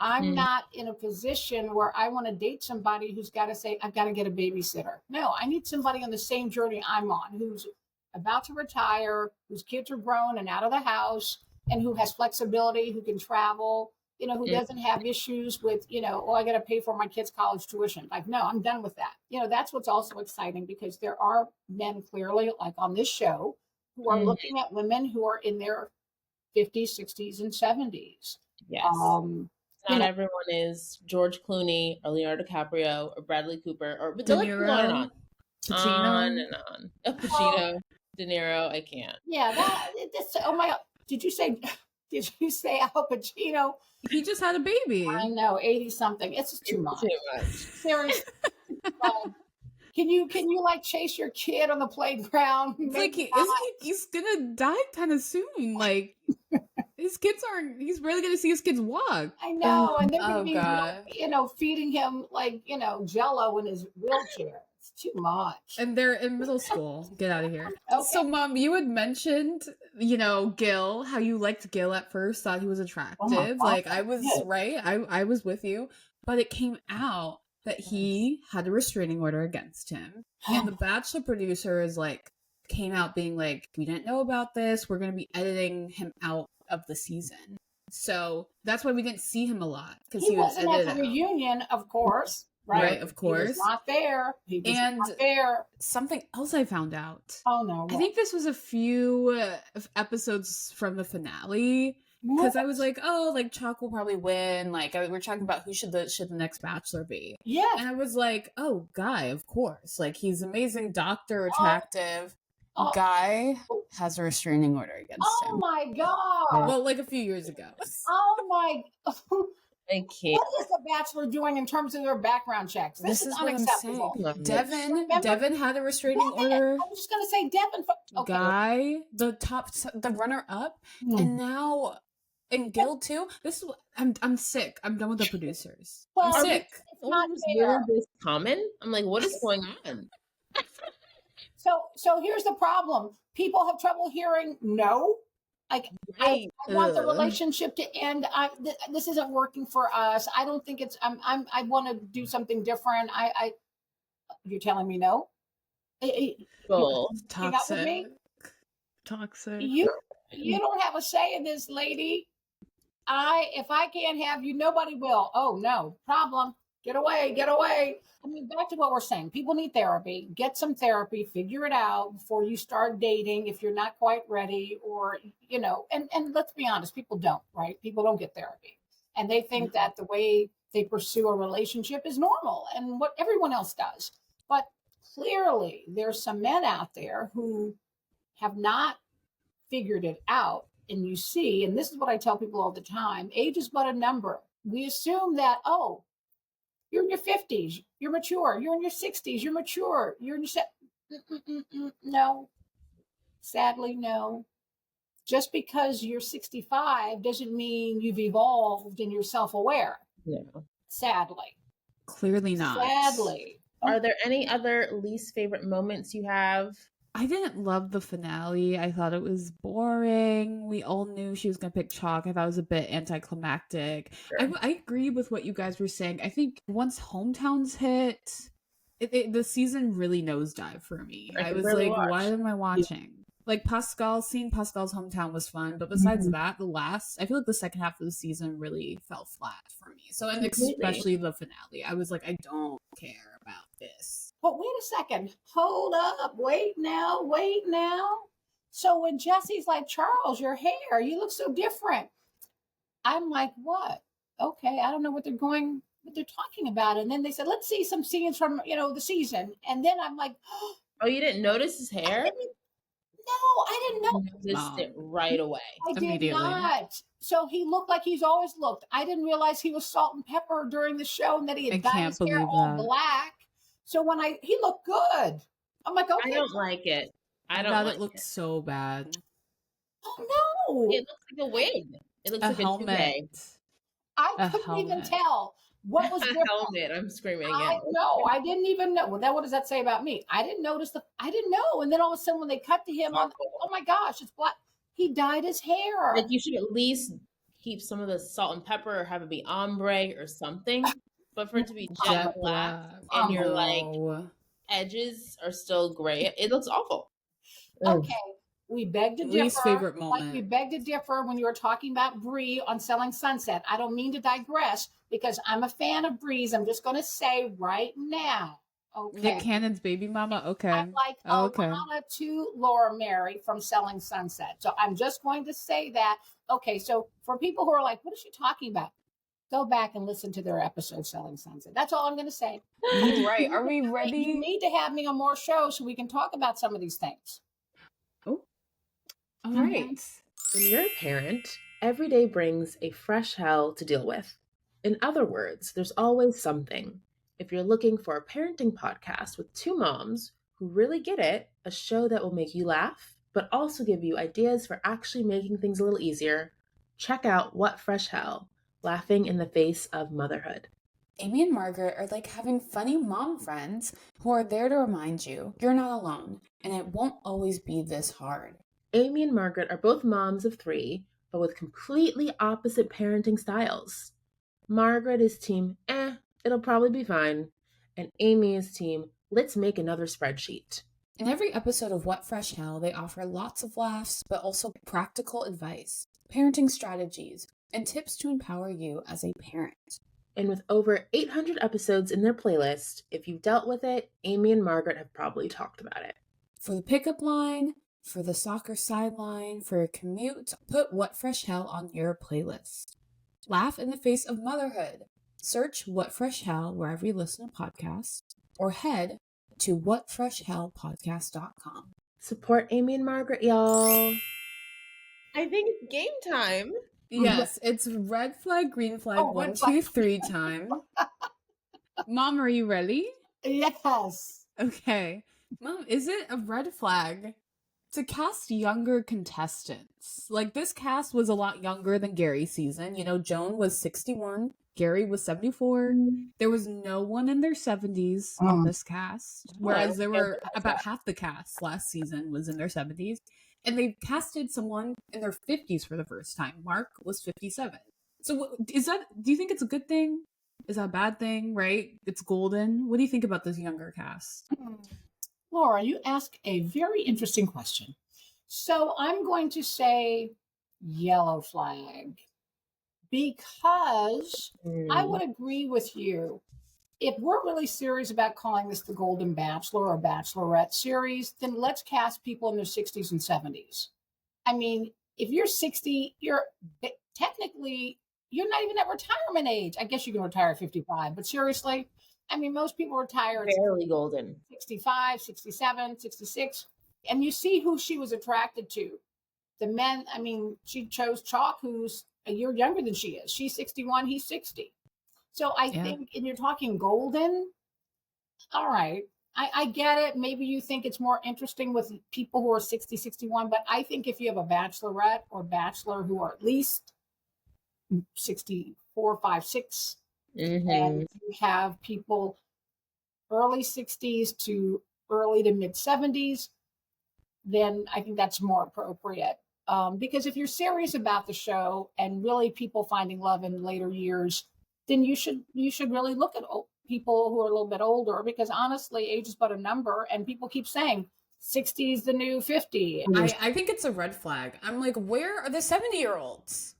I'm not in a position where I want to date somebody who's got to say, I've got to get a babysitter. No, I need somebody on the same journey I'm on, who's about to retire, whose kids are grown and out of the house, and who has flexibility, who can travel, who doesn't have issues with, I got to pay for my kids' college tuition. Like, no, I'm done with that. That's what's also exciting, because there are men clearly, like on this show, who are looking at women who are in their 50s, 60s, and 70s. Yes. Not everyone is George Clooney or Leonardo DiCaprio or Bradley Cooper or De Niro, on and on. Pacino, De Niro, I can't. Yeah, oh my God. Did you say Al Pacino? He just had a baby. I know, 80 something. It's just too much. Seriously. Can you like chase your kid on the playground? It's like he's gonna die kind of soon. Like he's barely gonna see his kids walk. I know, and they're gonna be feeding him like Jello in his wheelchair. It's too much. And they're in middle school. Get out of here. Okay. So, Mom, you had mentioned, Gil, how you liked Gil at first, thought he was attractive. I was right. I was with you, but it came out that he had a restraining order against him, and the Bachelor producers came out being like, we didn't know about this. We're going to be editing him out of the season. So that's why we didn't see him a lot, because he was wasn't at the reunion, of course. Right, of course. He was not there. Not there. Something else I found out. Oh no! I think this was a few episodes from the finale, because I was like, Chock will probably win. We're talking about who should the next Bachelor be. Yeah, and I was like, oh, Guy, of course. He's amazing, doctor, attractive. Guy has a restraining order against him. Oh my God! Well, a few years ago. Oh my. I can't. What is the Bachelor doing in terms of their background checks? This is unacceptable. Devin had a restraining order. I'm just going to say Devin. Okay. Guy, the runner-up, and now, and Gil too. I'm sick. I'm done with the producers. Well, I'm sick. It's not fair. This common? I'm like, what is going on? So here's the problem. People have trouble hearing no. I want the relationship to end. This isn't working for us. I don't think it's. I want to do something different. You're telling me no? Well, toxic. Toxic. You don't have a say in this, lady. If I can't have you, nobody will. Oh, no, problem. Get away, get away. I mean, back to what we're saying. People need therapy. Get some therapy, figure it out before you start dating if you're not quite ready, or, and let's be honest, people don't, right? People don't get therapy. And they think that the way they pursue a relationship is normal and what everyone else does. But clearly, there's some men out there who have not figured it out. And you see, and this is what I tell people all the time, age is but a number. We assume that, oh, you're in your 50s, you're mature. You're in your 60s, you're mature. You're in your no. Sadly, no. Just because you're 65 doesn't mean you've evolved and you're self-aware. Yeah. Sadly. Clearly not. Sadly. Are there any other least favorite moments you have? I didn't love the finale. I thought it was boring. We all knew she was going to pick Chock. I thought it was a bit anticlimactic. Sure. I agree with what you guys were saying. I think once hometowns hit, the season really nosedived for me. I was really like, what am I watching? Yeah. Like seeing Pascal's hometown was fun. But besides that, I feel like the second half of the season really fell flat for me. So, and especially the finale. I was like, I don't care about this. But wait a second. Hold up. Wait now. So when Jesse's like, Charles, your hair, you look so different. I'm like, what? Okay, I don't know what they're talking about. And then they said, let's see some scenes from, the season. And then I'm like, oh, you didn't notice his hair? I didn't know. You noticed it right away. I did not. So he looked like he's always looked. I didn't realize he was salt and pepper during the show and that he had dyed his hair all black. So when he looked good. I'm like, okay. I don't like it. I thought it looked so bad. Oh no! It looks like a wig. It looks like helmet. A toupee. I couldn't even tell what was different. Helmet. I'm screaming. No, I didn't even know. Well, what does that say about me? I didn't notice I didn't know. And then all of a sudden, when they cut to him, oh my gosh, it's black. He dyed his hair. Like you should at least keep some of the salt and pepper, or have it be ombre or something. But for it to be jet black and your edges are still gray, it looks awful. Okay, we beg to differ. Least favorite moment. Like we beg to differ when you were talking about Bree on Selling Sunset. I don't mean to digress because I'm a fan of Bree's. I'm just going to say right now. Okay. Nick Cannon's baby mama. Okay. I'm like Alana to Laura Mary from Selling Sunset. So I'm just going to say that. Okay, so for people who are like, what is she talking about? Go back and listen to their episode Selling Sunset. That's all I'm going to say. All right. Are we ready? You need to have me on more shows so we can talk about some of these things. Oh. All right. When you're a parent, every day brings a fresh hell to deal with. In other words, there's always something. If you're looking for a parenting podcast with two moms who really get it, a show that will make you laugh, but also give you ideas for actually making things a little easier, check out What Fresh Hell? Laughing in the face of motherhood. Amy and Margaret are like having funny mom friends who are there to remind you you're not alone and it won't always be this hard. Amy and Margaret are both moms of 3, but with completely opposite parenting styles. Margaret is team, it'll probably be fine. And Amy is team, let's make another spreadsheet. In every episode of What Fresh Hell, they offer lots of laughs, but also practical advice, parenting strategies, and tips to empower you as a parent. And with over 800 episodes in their playlist, if you've dealt with it, Amy and Margaret have probably talked about it. For the pickup line, for the soccer sideline, for a commute, put What Fresh Hell on your playlist. Laugh in the face of motherhood. Search What Fresh Hell wherever you listen to podcasts, or head to whatfreshhellpodcast.com. Support Amy and Margaret, y'all. I think it's game time. Yes, it's red flag, green flag, 1, 2, 3 time. Mom, are you ready? Yes. Okay. Mom, is it a red flag to cast younger contestants? Like, this cast was a lot younger than Gary's season. Joan was 61. Gary was 74. There was no one in their 70s on this cast, whereas there were about half the cast last season was in their 70s. And they casted someone in their 50s for the first time. Mark was 57. So do you think it's a good thing? Is that a bad thing, right? It's golden. What do you think about this younger cast? Laura, you ask a very interesting question. So I'm going to say yellow flag because I would agree with you. If we're really serious about calling this the Golden Bachelor or Bachelorette series, then let's cast people in their 60s and 70s. I mean, if you're 60, you're technically, you're not even at retirement age. I guess you can retire at 55, but seriously, I mean, most people retire at Barely golden. 65, 67, 66. And you see who she was attracted to. The men, I mean, she chose Chock, who's a year younger than she is. She's 61, he's 60. So I think, and you're talking golden, all right, I get it. Maybe you think it's more interesting with people who are 60, 61, but I think if you have a bachelorette or bachelor who are at least 64, 5, 6, and you have people early 60s to early to mid 70s, then I think that's more appropriate. Because if you're serious about the show and really people finding love in later years, then you should really look at people who are a little bit older, because honestly, age is but a number, and people keep saying 60 is the new 50. I think it's a red flag. I'm like, where are the 70-year-olds?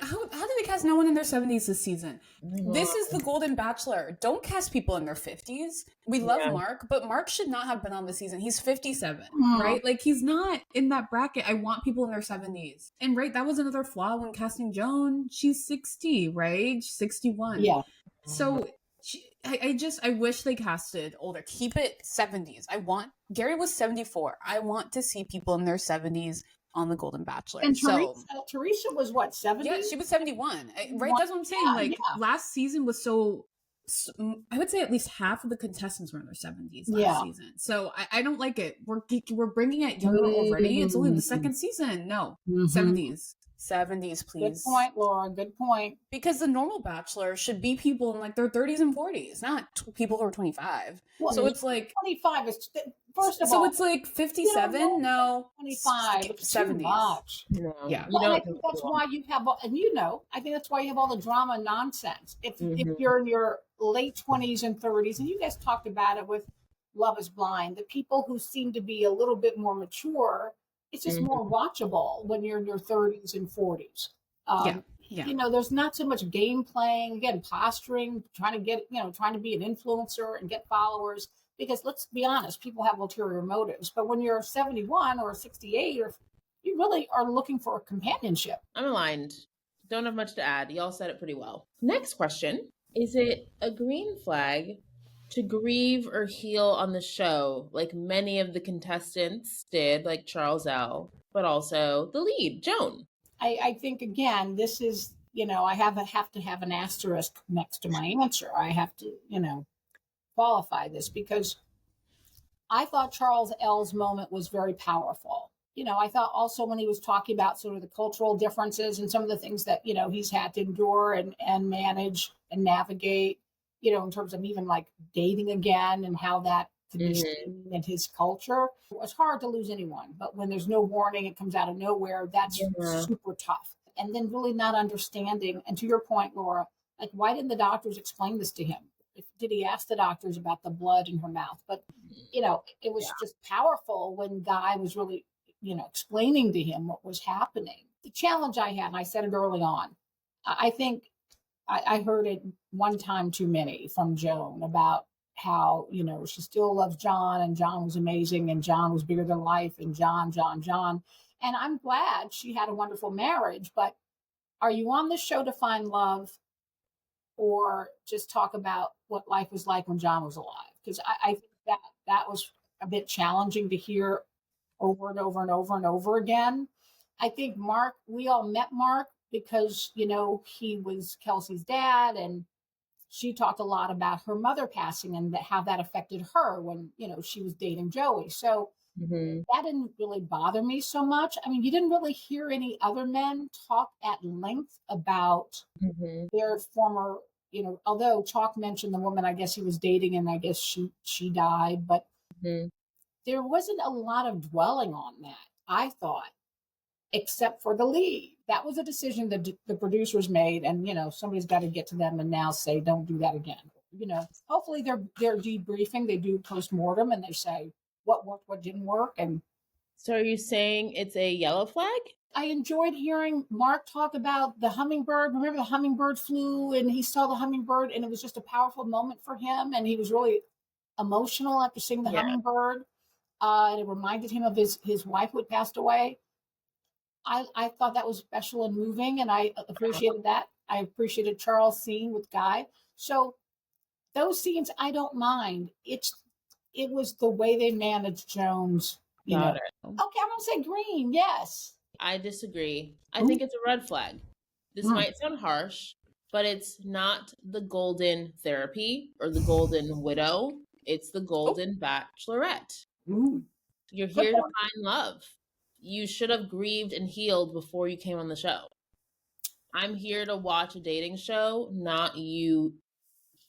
How did they cast no one in their 70s this season? This is the Golden Bachelor. Don't cast people in their 50s. We love Mark, but Mark should not have been on the season. He's 57, right? Like, he's not in that bracket. I want people in their 70s. And right, that was another flaw when casting Joan. She's 60, right? 61. Yeah. So I wish they casted older. Keep it 70s. Gary was 74. I want to see people in their 70s on the Golden Bachelor. And Teresa was what, 70? Yeah, she was 71. Right, that's what I'm saying. Last season was so I would say at least half of the contestants were in their 70s last season. So I don't like it. We're bringing it younger already. It's only the second season. No, 70s. 70s, please. Good point, Laura. Good point. Because the normal Bachelor should be people in like their 30s and 40s, not people who are 25. Well, so it's like 25 is first of all. So it's like 57. No, 25. 70s. Much. No. Yeah. Well, I think that's why you have, and I think that's why you have all the drama and nonsense. If you're in your late 20s and 30s, and you guys talked about it with Love Is Blind, the people who seem to be a little bit more mature, it's just more watchable when you're in your 30s and 40s. There's not so much game playing, again, posturing, trying to be an influencer and get followers, because let's be honest, people have ulterior motives. But when you're 71 or 68, or you really are looking for a companionship. I'm aligned. Don't have much to add. Y'all said it pretty well. Next question. Is it a green flag to grieve or heal on the show, like many of the contestants did, like Charles L., but also the lead, Joan? I think, again, this is, I have to have an asterisk next to my answer. I have to, qualify this, because I thought Charles L.'s moment was very powerful. I thought also when he was talking about sort of the cultural differences and some of the things that, he's had to endure and manage and navigate, in terms of even like dating again and how that conditioning in his culture. It was hard to lose anyone, but when there's no warning, it comes out of nowhere. That's super tough. And then really not understanding. And to your point, Laura, like, why didn't the doctors explain this to him? Did he ask the doctors about the blood in her mouth? But, it was just powerful when Guy was really, explaining to him what was happening. The challenge I had, and I said it early on, I think I heard it one time too many from Joan about how, she still loves John, and John was amazing, and John was bigger than life, and John. And I'm glad she had a wonderful marriage, but are you on this show to find love, or just talk about what life was like when John was alive? Because I think that was a bit challenging to hear over and over and over and over again. I think Mark, we all met Mark because, he was Kelsey's dad, and she talked a lot about her mother passing and how that affected her when, she was dating Joey. So that didn't really bother me so much. I mean, you didn't really hear any other men talk at length about their former, although Chock mentioned the woman I guess he was dating, and I guess she died, but there wasn't a lot of dwelling on that, I thought, except for the lead. That was a decision that the producers made, and somebody's got to get to them and now say, don't do that again. Hopefully they're debriefing, they do post-mortem, and they say what worked, what didn't work, and So are you saying it's a yellow flag? I enjoyed hearing Mark talk about the hummingbird. Remember the hummingbird flew and he saw the hummingbird and it was just a powerful moment for him. And he was really emotional after seeing the hummingbird. And it reminded him of his wife who had passed away. I thought that was special and moving, and I appreciated that. I appreciated Charles' scene with Guy. So those scenes I don't mind. It was the way they managed Jones. Got it. Okay, I'm gonna say green. Yes. I disagree. I think it's a red flag. This might sound harsh, but it's not the golden therapy or the golden widow. It's the golden bachelorette. You're here to find love. You should have grieved and healed before you came on the show. I'm here to watch a dating show, not you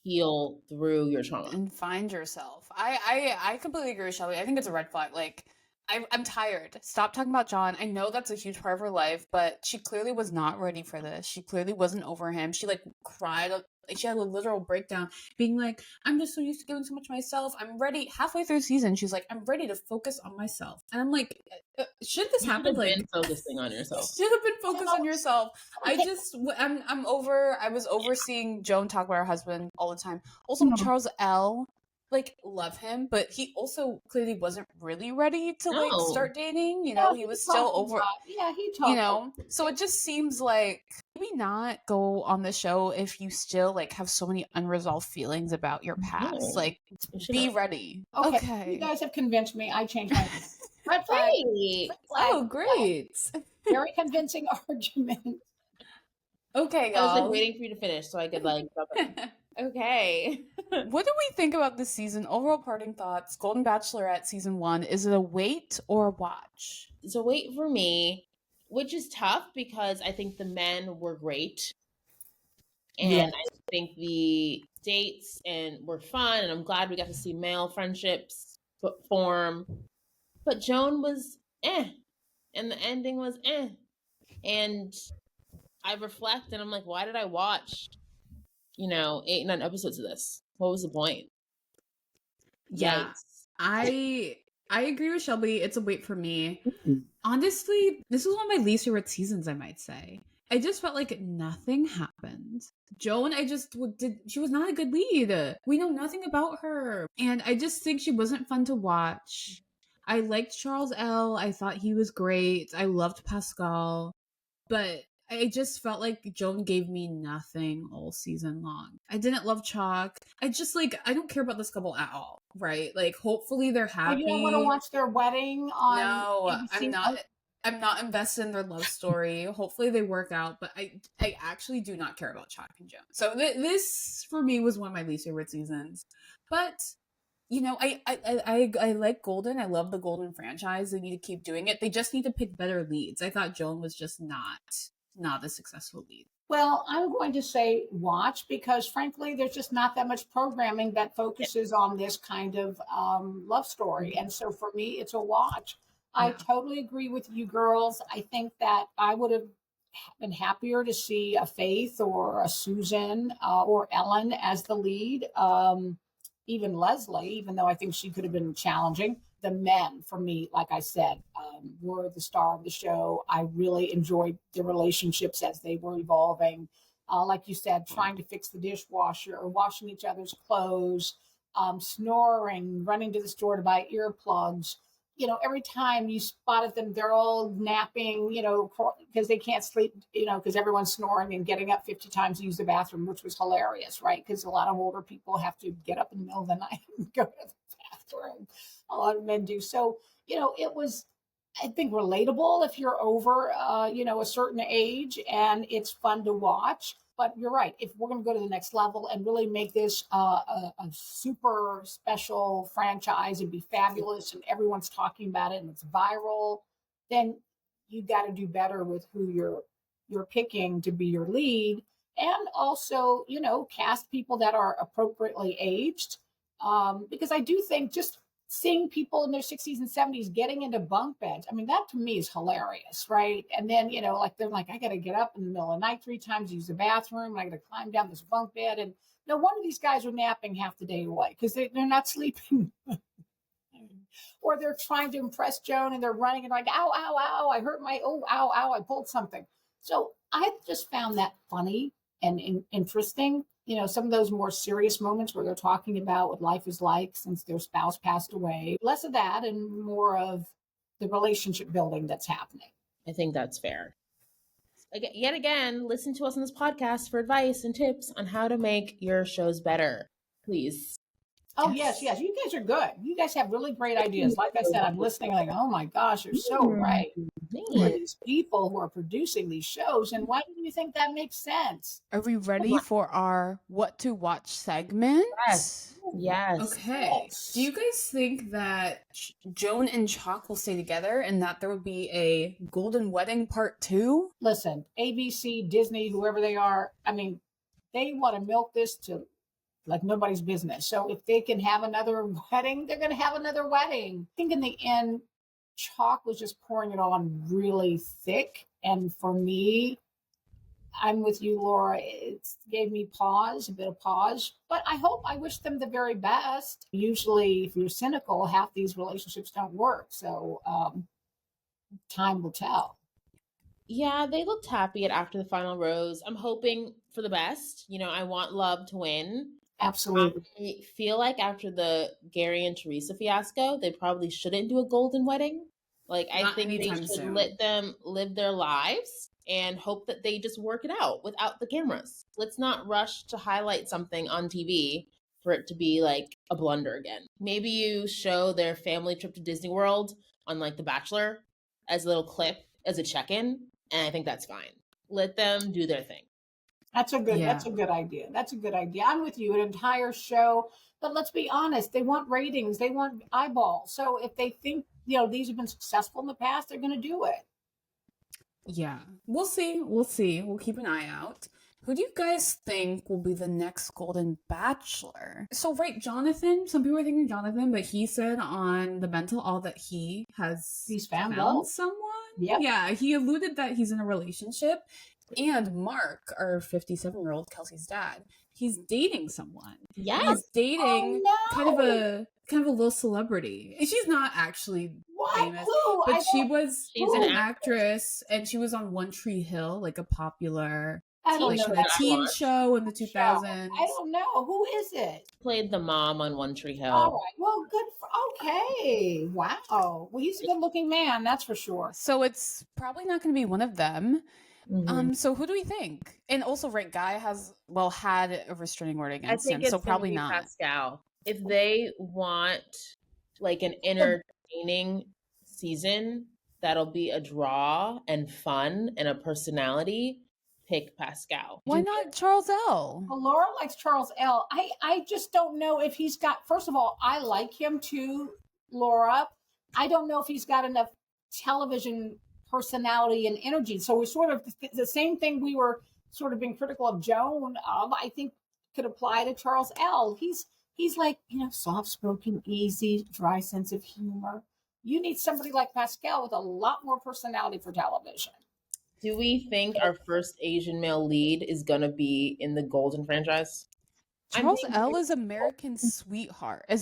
heal through your trauma and find yourself. I completely agree with Shelby. I think it's a red flag. Like, I'm tired. Stop talking about John. I know that's a huge part of her life, but she clearly was not ready for this. She clearly wasn't over him. She like cried. She had a literal breakdown, being like, I'm just so used to giving so much myself. I'm ready. Halfway through the season, she's like, I'm ready to focus on myself. And I'm like, should this happen? Like, been focusing on yourself. Should have been focused on yourself. I'm over. I was over seeing Joan talk about her husband all the time. Also, Charles L. Like, love him, but he also clearly wasn't really ready to like start dating. You know, he was still over. Yeah, he talked. You know, so it just seems like maybe not go on the show if you still like have so many unresolved feelings about your past. Like, be ready. Okay, you guys have convinced me. I changed my red flag. Oh, great! Very convincing argument. Okay, I was like waiting for you to finish so I could like jump in. Okay. What do we think about this season? Overall parting thoughts. Golden Bachelorette season 1. Is it a wait or a watch? It's a wait for me, which is tough because I think the men were great. And I think the dates were fun, and I'm glad we got to see male friendships form. But Joan was and the ending was And I reflect and I'm like, why did I watch 8, 9 episodes of this? What was the point? Yeah. Yikes. I agree with Shelby. It's a wait for me. Honestly, this was one of my least favorite seasons, I might say. I just felt like nothing happened. Joan, she was not a good lead. We know nothing about her. And I just think she wasn't fun to watch. I liked Charles L. I thought he was great. I loved Pascal. But I just felt like Joan gave me nothing all season long. I didn't love Chock. I don't care about this couple at all, right? Like, hopefully they're happy. You don't want to watch their wedding on No, ABC? I'm not invested in their love story. Hopefully they work out, but I actually do not care about Chock and Joan. So this, for me, was one of my least favorite seasons. But I like Golden. I love the Golden franchise. They need to keep doing it. They just need to pick better leads. I thought Joan was just not a successful lead. Well, I'm going to say watch because, frankly, there's just not that much programming that focuses on this kind of love story. And so for me, it's a watch. Yeah. I totally agree with you girls. I think that I would have been happier to see a Faith or a Susan or Ellen as the lead. Even Leslie, even though I think she could have been challenging. The men, for me, like I said, were the star of the show. I really enjoyed the relationships as they were evolving. Like you said, trying to fix the dishwasher or washing each other's clothes, snoring, running to the store to buy earplugs. Every time you spotted them, they're all napping, because they can't sleep, because everyone's snoring and getting up 50 times to use the bathroom, which was hilarious, right? Because a lot of older people have to get up in the middle of the night and go to the bathroom. A lot of men do. So, it was, I think, relatable if you're over, a certain age, and it's fun to watch. But you're right. If we're going to go to the next level and really make this a super special franchise and be fabulous and everyone's talking about it and it's viral, then you got to do better with who you're picking to be your lead. And also, cast people that are appropriately aged. Because I do think just seeing people in their 60s and 70s getting into bunk beds, I mean, that to me is hilarious, right? And then, they're like, I got to get up in the middle of the night 3 times to use the bathroom. I got to climb down this bunk bed. And no wonder these guys are napping half the day away because they're not sleeping. or they're trying to impress Joan and they're running and like, ow, ow, ow, I hurt my, oh, ow, ow, I pulled something. So I just found that funny and interesting. You know, some of those more serious moments where they're talking about what life is like since their spouse passed away. Less of that and more of the relationship building that's happening. I think that's fair. Yet again, listen to us on this podcast for advice and tips on how to make your shows better. Please. Oh, yes. You guys are good. You guys have really great ideas. Like I said, I'm listening like, oh my gosh, you're so right. Who are these people who are producing these shows, and why do you think that makes sense? Are we ready for our what to watch segment? Yes. Okay. Yes. Do you guys think that Joan and Chock will stay together and that there will be a Golden Wedding Part 2? Listen, ABC, Disney, whoever they are, I mean, they want to milk this to like nobody's business. So if they can have another wedding, they're going to have another wedding. I think in the end, Chock was just pouring it on really thick. And for me, I'm with you, Laura. It gave me a bit of pause. But I wish them the very best. Usually, if you're cynical, half these relationships don't work. So time will tell. Yeah, they looked happy after the final rose. I'm hoping for the best. You know, I want love to win. Absolutely. I feel like after the Gary and Teresa fiasco, they probably shouldn't do a golden wedding. Like, I think they should let them live their lives and hope that they just work it out without the cameras. Let's not rush to highlight something on TV for it to be like a blunder again. Maybe you show their family trip to Disney World on like The Bachelor as a little clip, as a check-in, and I think that's fine. Let them do their thing. That's a good idea. That's a good idea. I'm with you. An entire show, but let's be honest, they want ratings, they want eyeballs. So if they think, you know, these have been successful in the past, they're going to do it. Yeah, we'll see. We'll keep an eye out. Who do you guys think will be the next Golden Bachelor? So, right, Jonathan, some people are thinking Jonathan, but he said on the Mental All that he's found someone. Yep. Yeah, he alluded that he's in a relationship. And Mark, our 57-year-old Kelsey's dad, he's dating someone. Yes. He's dating kind of a little celebrity. And she's not actually famous, but she's an actress, and she was on One Tree Hill, like a popular teen show in the 2000s. I don't know. Who is it? Played the mom on One Tree Hill. All right. Well, okay. Wow. Well, he's a good-looking man, that's for sure. So it's probably not going to be one of them. Mm-hmm. So who do we think? And also, right, Guy had a restraining order against him, so probably not. Pascal. If they want like an entertaining season that'll be a draw and fun and a personality, pick Pascal. Why not Charles L? Well, Laura likes Charles L. I just don't know if he's got, first of all, I like him too, Laura. I don't know if he's got enough television personality and energy. So we're sort of the same thing we were sort of being critical of Joan of, I think could apply to Charles L. He's like, you know, soft-spoken, easy, dry sense of humor. You need somebody like Pascal with a lot more personality for television. Do we think our first Asian male lead is going to be in the Golden franchise? Charles L is America's sweetheart. I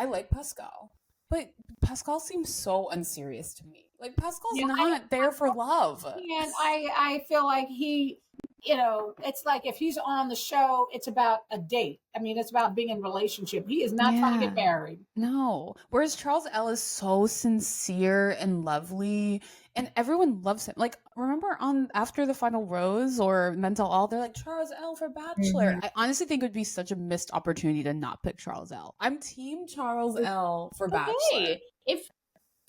like Pascal. But Pascal seems so unserious to me. Like, Pascal's not there for love. And I feel like he, you know, it's like if he's on the show, it's about a date. I mean, it's about being in a relationship. He is not trying to get married. No. Whereas Charles L is so sincere and lovely, and everyone loves him. Like, remember after the final rose or Mental All, they're like, Charles L for Bachelor. Mm-hmm. I honestly think it would be such a missed opportunity to not pick Charles L. I'm team Charles L for Bachelor. If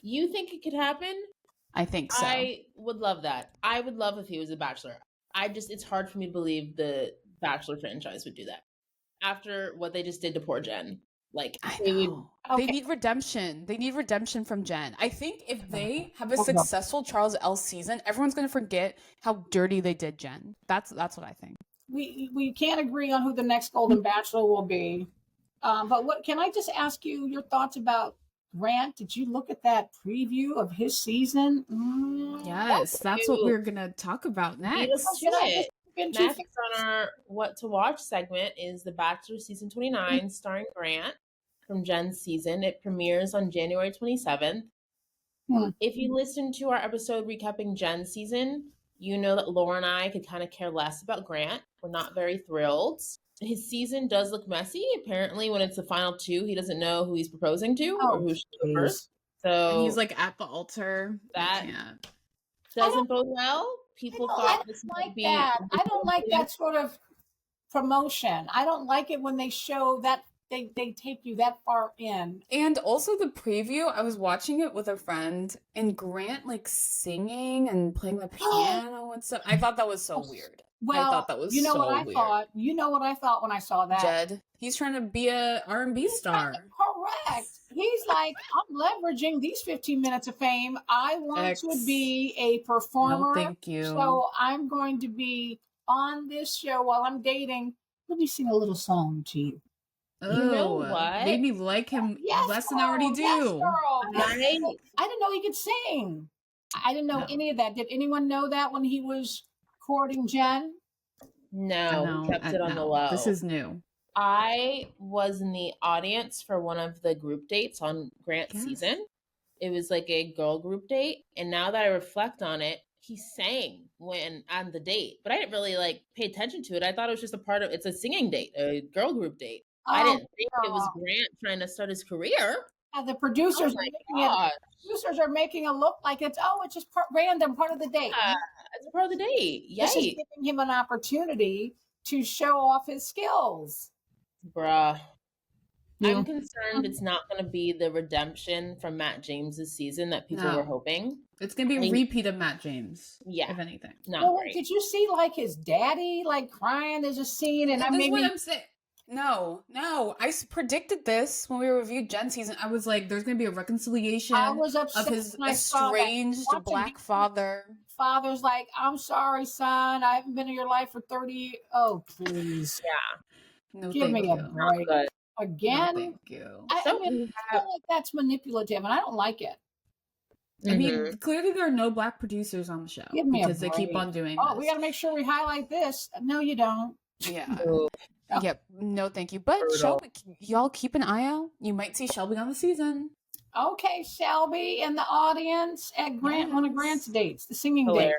you think it could happen, I think so. I would love that. I would love if he was a Bachelor. It's hard for me to believe the Bachelor franchise would do that after what they just did to poor Jen. Like, they need redemption. They need redemption from Jen. I think if they have a successful Charles L season, everyone's going to forget how dirty they did Jen. That's what I think. We can't agree on who the next Golden Bachelor will be. But what can I just ask you your thoughts about Grant? Did you look at that preview of his season? Yes, that's what we're going to talk about next. Next on our What to Watch segment is The Bachelor Season 29, starring Grant. from Jen's season. It premieres on January 27th. If you listen to our episode recapping Jen's season, you know that Laura and I could kind of care less about Grant. We're not very thrilled. His season does look messy. Apparently, when it's the final two, he doesn't know who he's proposing to or who should go first. So and he's like at the altar. That doesn't bode well. People thought this might be. I don't like that sort of promotion. I don't like it when they show that they take you that far in. And also the preview, I was watching it with a friend, and Grant like singing and playing the piano and stuff. I thought that was so weird. Well, I thought that was you know so what I weird. thought. You know what I thought when I saw that. Jed, he's trying to be a R&B star. Correct. He's like, I'm leveraging these 15 minutes of fame. I want to be a performer. No, thank you. So I'm going to be on this show while I'm dating. Let me sing a little song to you. Oh, you know what? Made me like him less than I already do. Yes, girl. I didn't know he could sing. I didn't know any of that. Did anyone know that when he was courting Jen? No, he kept it on the low. This is new. I was in the audience for one of the group dates on Grant's season. It was like a girl group date. And now that I reflect on it, he sang when on the date. But I didn't really like pay attention to it. I thought it was just a part of, it's a singing date, a girl group date. I didn't think it was Grant trying to start his career. The producers, producers are making it look like it's just random part of the date. It's a part of the date. Yay. This is giving him an opportunity to show off his skills. Bruh. I'm concerned it's not going to be the redemption from Matt James's season that people were hoping. It's going to be a repeat of Matt James. Yeah. If anything. Great. Did you see like his daddy like crying? There's a scene and that's what I'm saying. No. I predicted this when we reviewed Jen's season. I was like, there's going to be a reconciliation of his estranged black father. Father's like, I'm sorry, son. I haven't been in your life for 30. Oh, please. Yeah. No, give me a break. Again? No, thank you. I feel like that's manipulative, and I don't like it. I mean, clearly there are no black producers on the show because they keep on doing this. We got to make sure we highlight this. No, you don't. Yeah. Yep. No, thank you. But Shelby, y'all keep an eye out. You might see Shelby on the season. Okay, Shelby in the audience at one of Grant's dates, the singing date.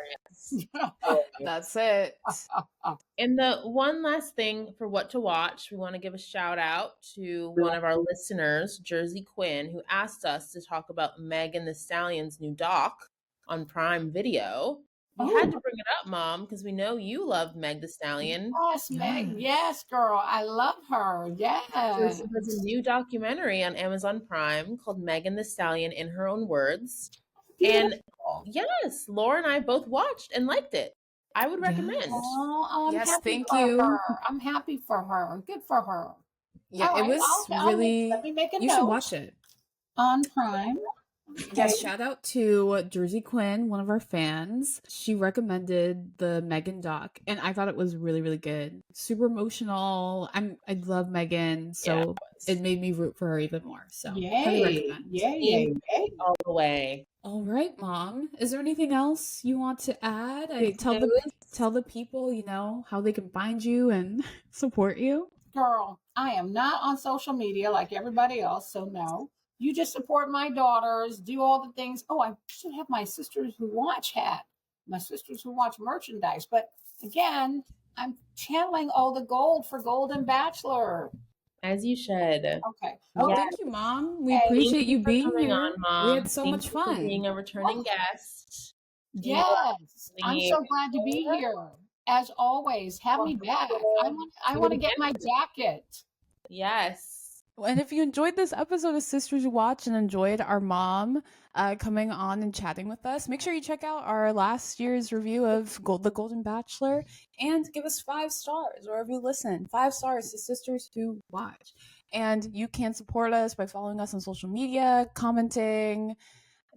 That's it. And the one last thing for what to watch, we want to give a shout out to one of our listeners, Jersey Quinn, who asked us to talk about Megan Thee Stallion's new doc on Prime Video. We had to bring it up, Mom, because we know you love Meg Thee Stallion. Yes, Meg. Yes, girl. I love her. Yes. There's a new documentary on Amazon Prime called Megan Thee Stallion in Her Own Words. And yes, Laura and I both watched and liked it. I would recommend. Oh, thank you. I'm happy for her. Good for her. Yeah, it was really. Let me make a you note. should watch it on Prime. Yes, shout out to Jersey Quinn, one of our fans. She recommended the Megan doc, and I thought it was really, really good. Super emotional. I love Megan, so it made me root for her even more. So, highly recommend. Yay! All the way. All right, Mom. Is there anything else you want to add? Tell the people, how they can find you and support you. Girl, I am not on social media like everybody else, so no. You just support my daughters, do all the things. Oh, I should have my Sisters Who Watch hat, my Sisters Who Watch merchandise. But again, I'm channeling all the gold for Golden Bachelor. As you should. Okay. Well, thank you, Mom. We appreciate you being here. On, Mom. We had so much fun. For being a returning guest. Yes. I'm so glad to be here. As always, have me back. I want to get my jacket. Yes. And if you enjoyed this episode of Sisters Who Watch and enjoyed our mom coming on and chatting with us, make sure you check out our last year's review of the Golden Bachelor and give us 5 stars wherever you listen. 5 stars to Sisters Who Watch. And you can support us by following us on social media, commenting,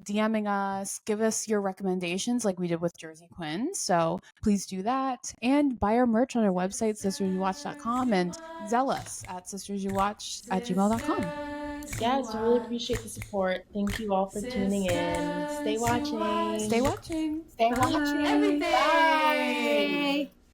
DMing us, give us your recommendations like we did with Jersey Quinn. So please do that. And buy our merch on our website, sisterswhowatch.com, and zell us at sisterswhowatch@gmail.com. Yes, we really appreciate the support. Thank you all for tuning in. Stay watching. Stay watching. Stay watching. Everything. Bye.